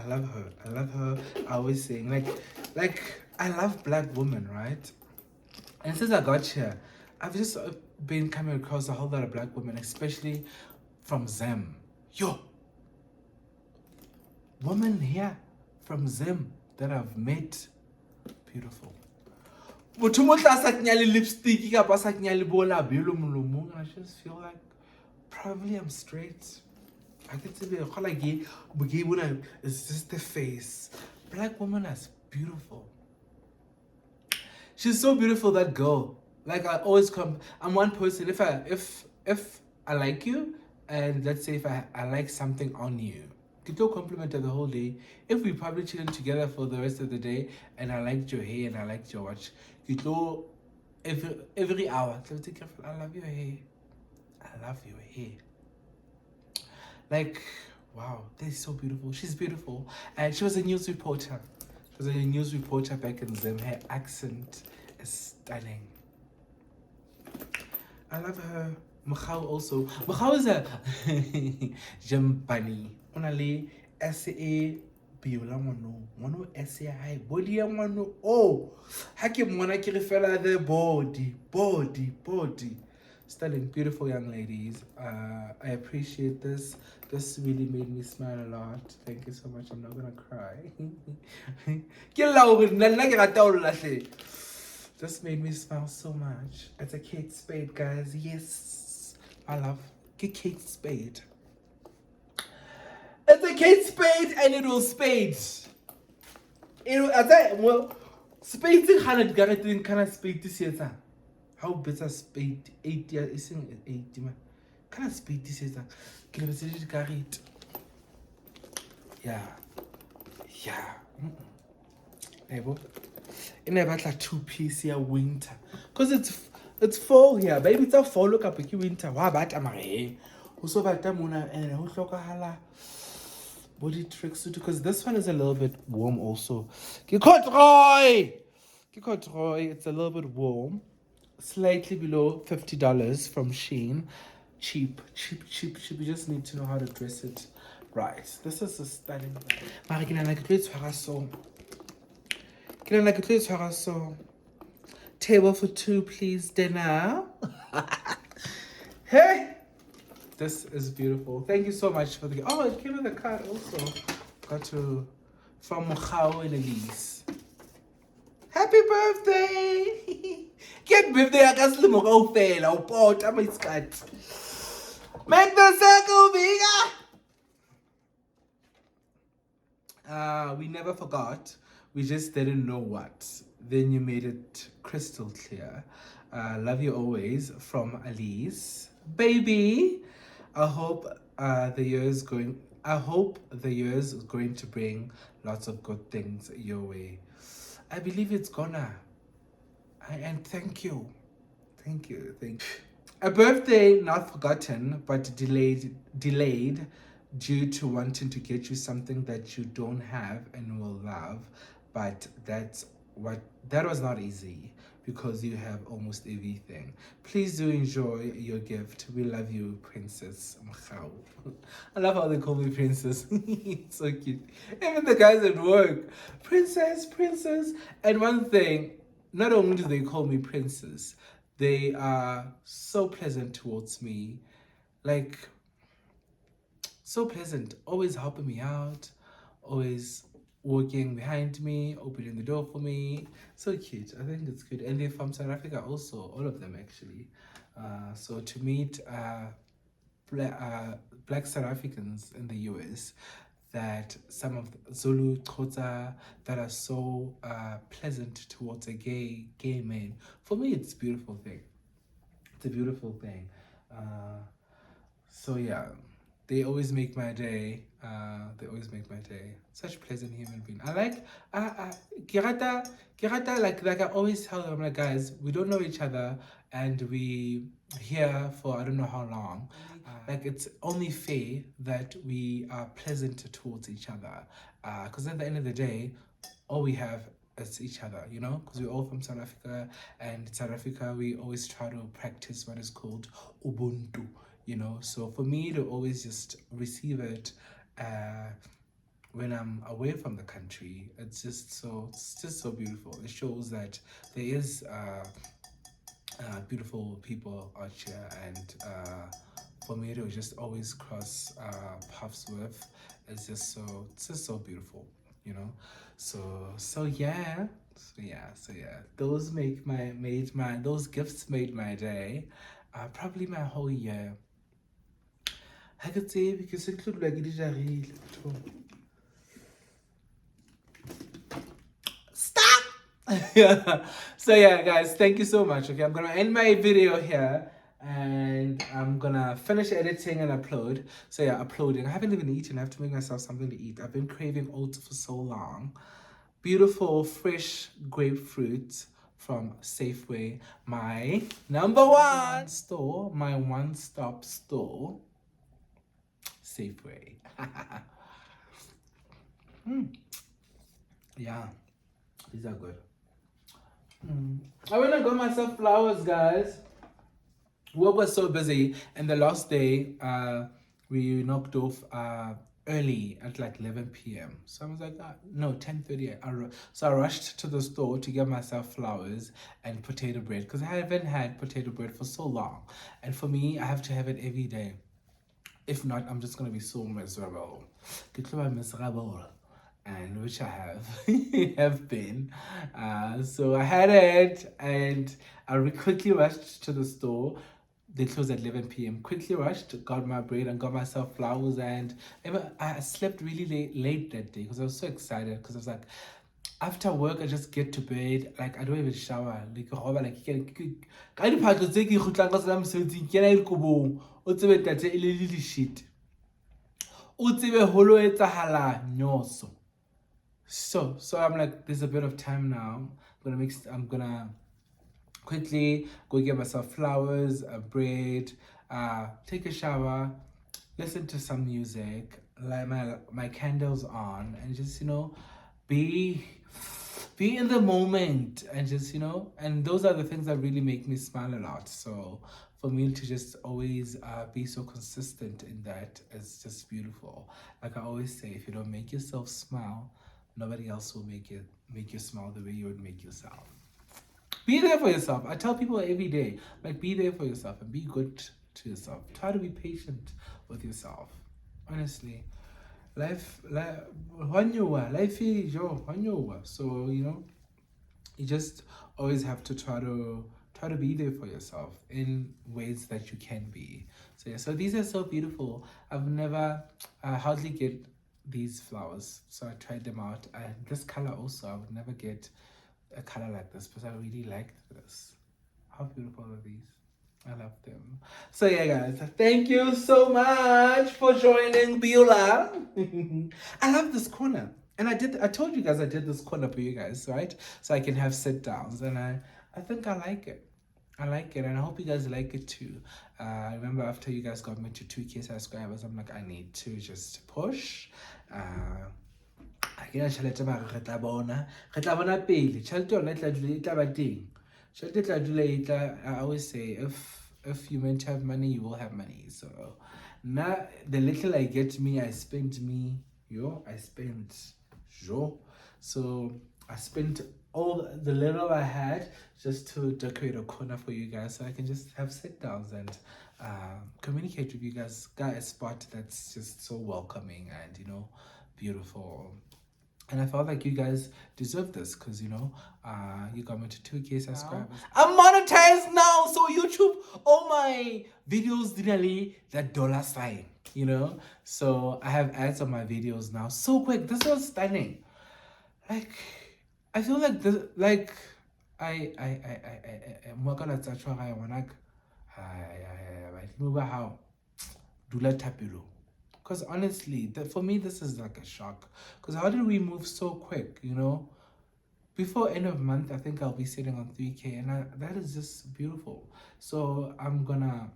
love her. I always saying like I love black women, right? And since I got here, I've just been coming across a whole lot of black women, especially from Zim. Yo. Women here from Zim that I've met, beautiful. But lipstick, and I just feel like probably I'm straight. I get to be like it's just the face. Black woman is beautiful. She's so beautiful, that girl. Like I always come. I'm one person. If I like you, and let's say if I like something on you, get your compliment the whole day. If we probably chilling together for the rest of the day, and I liked your hair and I liked your watch, you go every hour. So take careful. I love your hair. I love your hair. Like, wow, they're so beautiful. She's beautiful, and she was a news reporter. She was a news reporter back in Zim. Her accent is stunning. I love her. Machau also. Machau is a Jampani. Onale S.A. Biola mono S.A. high body and one. Oh, Hakim Monaki fella the body. Stunning, beautiful young ladies. I appreciate this. This really made me smile a lot. Thank you so much. I'm not gonna cry. This made me smile so much. It's a Kate Spade, guys. Yes, I love Kate Spade. It's a Kate Spade and it will spade. It will, well, spade is 100 kind of spade this year. How better spade 80 is 80 man. Kind of spade this year. Yeah. Hey, bro. It never like 2-piece here winter. Cause it's fall here, baby. It's a fall. Look up winter. Why about amare? Also about muna and who hala body tricks to because this one is a little bit warm also. Kikotroy! It's a little bit warm. Slightly below $50 from Shein. Cheap. You just need to know how to dress it right. This is a stunning. Table for two, please. Dinner. Hey, this is beautiful. Thank you so much for the. Oh, it came with a card also. Got to from Machau and Elise. Happy birthday! Get birthday, I can't sleep on fail. I'll pot. I'm a scat. Make the circle bigger. We never forgot. We just didn't know what. Then you made it crystal clear. Love you always from Elise. Baby, I hope the year is going to bring lots of good things your way. I believe it's gonna. And thank you. A birthday not forgotten, but delayed due to wanting to get you something that you don't have and will love. But that was not easy because you have almost everything. Please do enjoy your gift. We love you, Princess Machau. I love how they call me Princess. It's so cute. Even the guys at work, Princess. And one thing, not only do they call me Princess, they are so pleasant towards me. Like, so pleasant. Always helping me out. Always walking behind me, opening the door for me. So cute. I think it's good. And they're from South Africa also, all of them actually. So to meet black South Africans in the US, that some of the Zulu, Xhosa, that are so pleasant towards a gay man. For me, it's a beautiful thing. It's a beautiful thing. So yeah. They always make my day. Such pleasant human being. I like Kirata, like I always tell them, I'm like, guys, we don't know each other and we here for I don't know how long. Like it's only fair that we are pleasant towards each other. Because at the end of the day, all we have is each other, you know? Because we're all from South Africa, and in South Africa we always try to practice what is called Ubuntu. You know, so for me to always just receive it when I'm away from the country, it's just so beautiful. It shows that there is beautiful people out here, and for me to just always cross paths with, it's just so beautiful, you know. So yeah. Those gifts made my day. Probably my whole year. I could say because it looked like it is a real. Stop! Yeah. So yeah, guys, thank you so much. Okay, I'm gonna end my video here, and I'm gonna finish editing and upload. So yeah, uploading. I haven't even eaten. I have to make myself something to eat. I've been craving oats for so long. Beautiful fresh grapefruit from Safeway, my number one store, my one-stop store, Safeway. Yeah, these are good. I went and got myself flowers, guys. Work was so busy, and the last day, we knocked off early at like 11 p.m. So I was like, no, 10:30. So I rushed to the store to get myself flowers and potato bread because I haven't had potato bread for so long, and for me, I have to have it every day. If not, I'm just gonna be so miserable. Get miserable, and which I have have been. So I had it, and I quickly rushed to the store. They closed at 11 p.m. Quickly rushed, got my bread and got myself flowers, and I slept really late that day because I was so excited because I was like, after work I just get to bed, like I don't even shower, like ka diphatlo tse ke khutlang ka tsela mosebetsing ke na le kobong o tsebe tate e le shit o tsebe holo etsahala nyoso. So I'm like, there's a bit of time now. I'm gonna quickly go get myself flowers, a bread, take a shower, listen to some music, light my candles on, and just be in the moment, and just and those are the things that really make me smile a lot. So for me to just always be so consistent in that is just beautiful. Like I always say, if you don't make yourself smile, nobody else will make you smile the way you would make yourself. Be there for yourself. I tell people every day, like, be there for yourself and be good to yourself. Try to be patient with yourself. Honestly, life is your. So you just always have to try to be there for yourself in ways that you can be. So yeah, so these are so beautiful. I've never hardly get these flowers, so I tried them out, and this color also I would never get a color like this, but I really liked this. How beautiful are these? I love them. So yeah, guys, thank you so much for joining Beulah. I love this corner, and I told you guys I did this corner for you guys, right? So I can have sit downs, and I think I like it. I like it, and I hope you guys like it too. I remember after you guys got me to 2K subscribers, I'm like, I need to just push. I always say, if you meant to have money, you will have money. So now the little I get me, I spend me. I spent so I spent all the little I had just to decorate a corner for you guys, so I can just have sit downs and communicate with you guys. Got a spot that's just so welcoming and beautiful. And I felt like you guys deserve this because you got me to 2K subscribers. I'm monetized now, so YouTube, all my videos literally that dollar sign, So I have ads on my videos now. So quick, this was stunning. Like, I feel like this, like I how dula tapilo. Because honestly, for me, this is like a shock. Because how did we move so quick, Before end of month, I think I'll be sitting on 3K, and that is just beautiful. So I'm gonna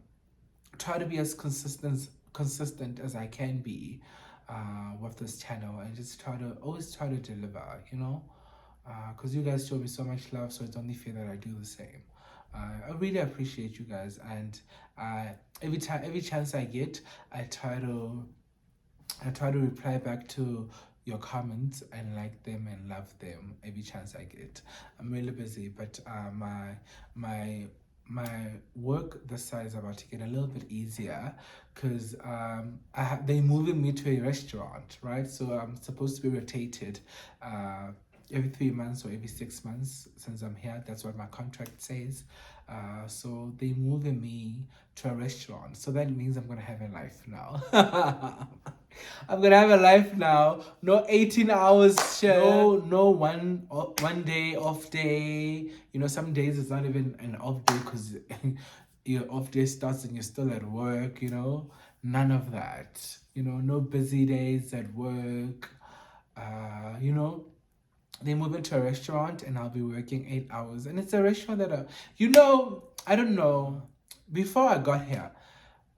try to be as consistent as I can be with this channel, and just always try to deliver, because you guys show me so much love, so it's only fair that I do the same. I really appreciate you guys, and every chance I get, I try to reply back to your comments and like them and love them every chance I get. I'm really busy, but my work this side is about to get a little bit easier because they're moving me to a restaurant, right? So I'm supposed to be rotated every 3 months or every 6 months since I'm here. That's what my contract says. So they're moving me to a restaurant. So that means I'm going to have a life now. I'm gonna have a life now. No 18 hours shift. No one day off day. You know, some days it's not even an off day because your off day starts and you're still at work, you know. None of that. You know, no busy days at work. You know, they move into a restaurant and I'll be working 8 hours. And it's a restaurant that, you know, I don't know. Before I got here,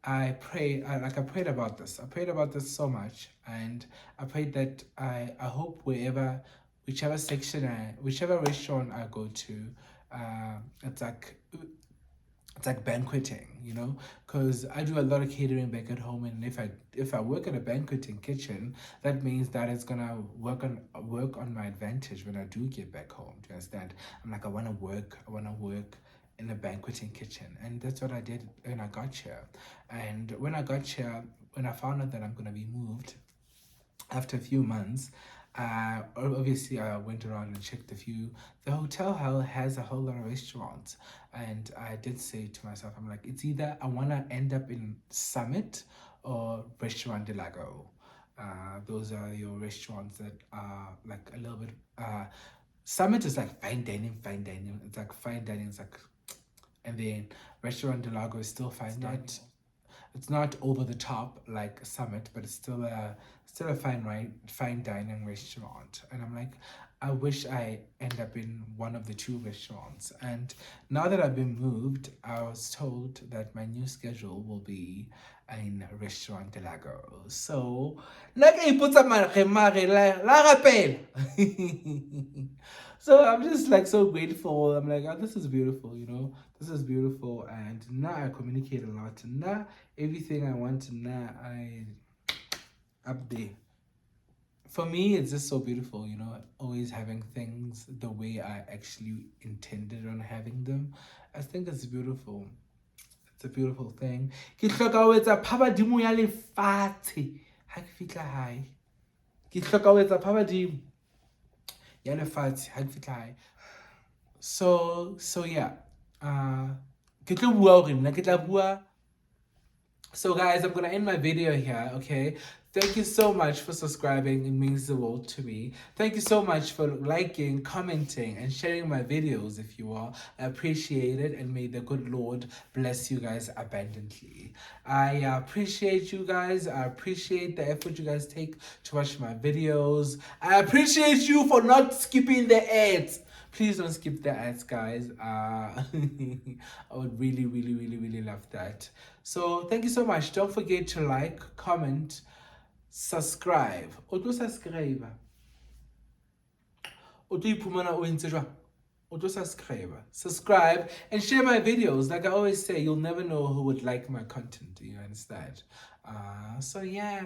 I prayed, I prayed about this. I prayed about this so much. And I prayed that I hope whichever whichever restaurant I go to, it's like banqueting, you know, because I do a lot of catering back at home, and if I work in a banqueting kitchen, that means that it's gonna work on my advantage when I do get back home. Do you understand? I'm like, I wanna work in a banqueting kitchen, and that's what I did when I got here. And when I got here, when I found out that I'm gonna be moved after a few months, obviously I went around and checked a few. The hotel has a whole lot of restaurants, and I did say to myself, I'm like, it's either I want to end up in Summit or Restaurant de Lago. Those are your restaurants that are like a little bit. Summit is like fine dining. It's like fine dining. It's like, and then Restaurant de Lago is still fine dining. It's not over the top like Summit, but it's still a fine dining restaurant. And I'm like, I wish I end up in one of the two restaurants. And now that I've been moved, I was told that my new schedule will be in Restaurant de Lago. So, so I'm just like so grateful. I'm like, oh, this is beautiful, you know. This is beautiful, and now I communicate a lot. And now everything I want, now I up there. For me, it's just so beautiful, you know, always having things the way I actually intended on having them. I think it's beautiful. It's a beautiful thing. Ke hloka ho etsa phabadimo ya lefatshe ha ke fihla hae. Ke hloka ho etsa phabadimo ya lefatshe ha ke fihla hae. So yeah. Ke tlo bua hore nna ke tla bua. So guys, I'm gonna end my video here, okay? Thank you so much for subscribing. It means the world to me. Thank you so much for liking, commenting, and sharing my videos if you are. I appreciate it, and may the good Lord bless you guys abundantly. I appreciate you guys. I appreciate the effort you guys take to watch my videos. I appreciate you for not skipping the ads. Please don't skip the ads, guys. I would really love that. So thank you so much. Don't forget to like, comment, subscribe. Auto subscribe. Auto ipumana o entse jwang? Auto subscribe. Subscribe and share my videos. Like I always say, you'll never know who would like my content. Do you understand? So yeah.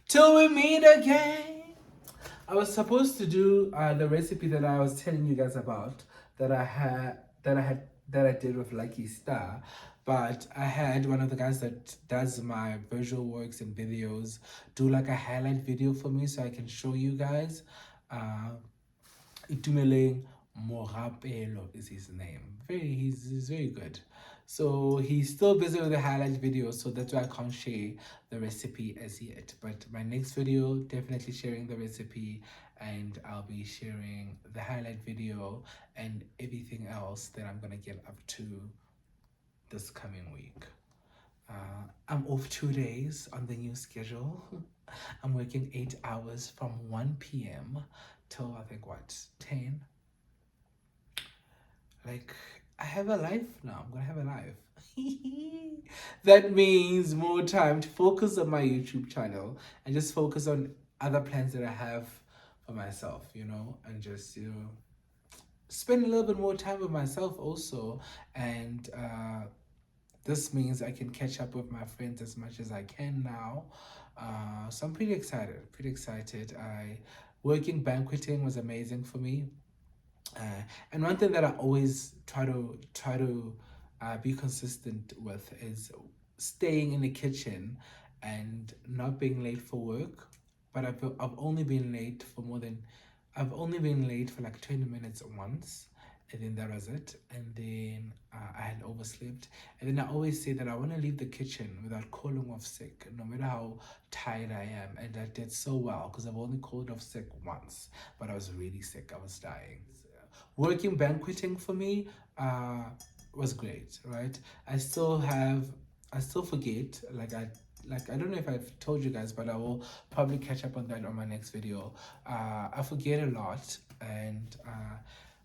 Till we meet again. I was supposed to do the recipe that I was telling you guys about that I did with Lucky Star, but I had one of the guys that does my visual works and videos do like a highlight video for me so I can show you guys. Itumeleng Morapelo is his name. He's very good. So he's still busy with the highlight video, so that's why I can't share the recipe as yet. But my next video, definitely sharing the recipe, and I'll be sharing the highlight video and everything else that I'm gonna get up to this coming week. I'm off 2 days on the new schedule. I'm working 8 hours from 1 p.m. till I think 10. Like, I have a life now. I'm gonna have a life. That means more time to focus on my YouTube channel and just focus on other plans that I have for myself, you know, and just, you know, spend a little bit more time with myself also. And this means I can catch up with my friends as much as I can now. So I'm pretty excited. Working banqueting was amazing for me. And one thing that I always try to be consistent with is staying in the kitchen and not being late for work. But I've only been late for like 20 minutes once, and then that was it. And then I had overslept, and then I always say that I want to leave the kitchen without calling off sick, no matter how tired I am. And I did so well because I've only called off sick once, but I was really sick. I was dying. Working banqueting for me was great, right? I still forget, I don't know if I've told you guys, but I will probably catch up on that on my next video. I forget a lot, and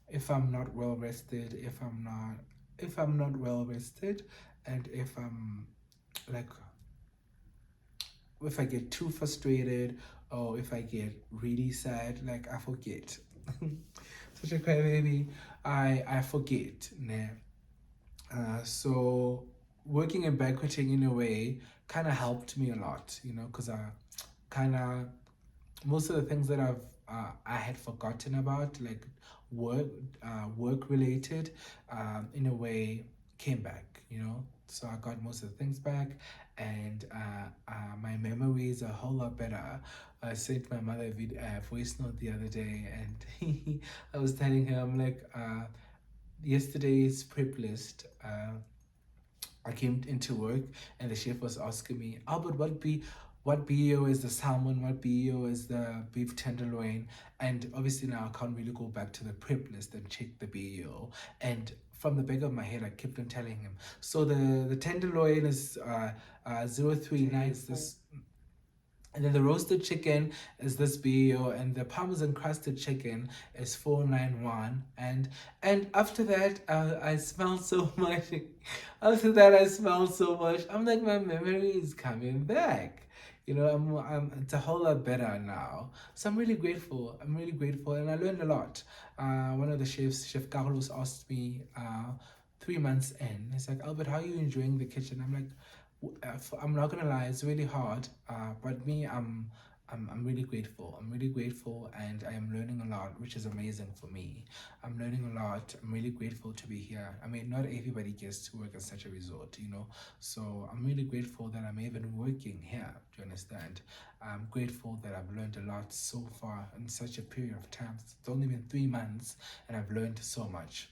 if I'm not well rested, if I'm not well rested, and like if I get too frustrated or if I get really sad, like I forget. Such a crybaby. I forget. Nah. So working in banqueting in a way kind of helped me a lot, because I kind of most of the things that I had forgotten about, like work work related, in a way came back, So I got most of the things back, and my memory is a whole lot better. I sent my mother a voice note the other day, and I was telling her, I'm like, yesterday's prep list. I came into work and the chef was asking me, Albert, what BO is the salmon, what BO is the beef tenderloin, and obviously now I can't really go back to the prep list and check the BO. And from the back of my head, I kept on telling him. So the tenderloin is 039. This. And then the roasted chicken is this BO, and the parmesan crusted chicken is 491. And after that, I smell so much. After that, I smell so much. I'm like, my memory is coming back. It's a whole lot better now. So I'm really grateful. I'm really grateful, and I learned a lot. One of the chefs, Chef Carlos, asked me 3 months in. He's like, Albert, how are you enjoying the kitchen? I'm like, I'm not gonna lie, it's really hard. But me, I'm really grateful. I'm really grateful, and I am learning a lot, which is amazing for me. I'm learning a lot. I'm really grateful to be here. I mean, not everybody gets to work at such a resort, So I'm really grateful that I'm even working here. Do you understand? I'm grateful that I've learned a lot so far in such a period of time. It's only been 3 months, and I've learned so much.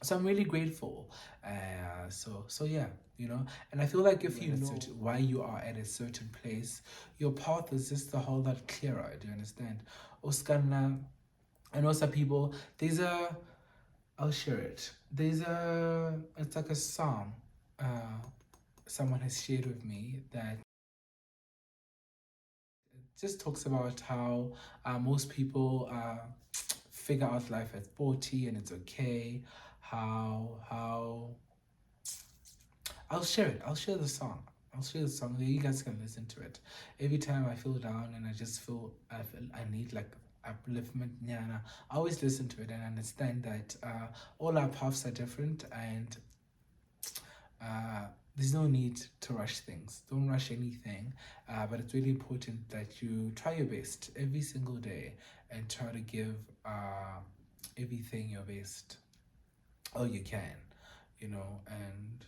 So I'm really grateful. So yeah, and I feel like if you know why you are at a certain place, your path is just a whole lot clearer. Do you understand? Oscarna, I know some people. I'll share it. It's like a song. Someone has shared with me that just talks about how most people figure out life at 40 and it's okay. How I'll share it. I'll share the song. You guys can listen to it. Every time I feel down and I need like upliftment, I always listen to it and understand that all our paths are different, and there's no need to rush things. Don't rush anything. But it's really important that you try your best every single day and try to give everything your best. Oh, you can, and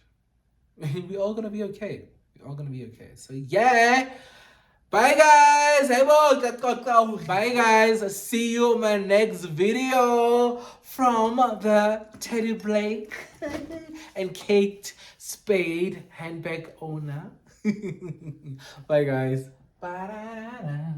we're all gonna be okay. We're all gonna be okay. So yeah. Bye guys. Bye guys. See you in my next video from the Teddy Blake and Kate Spade handbag owner. Bye guys. Bye.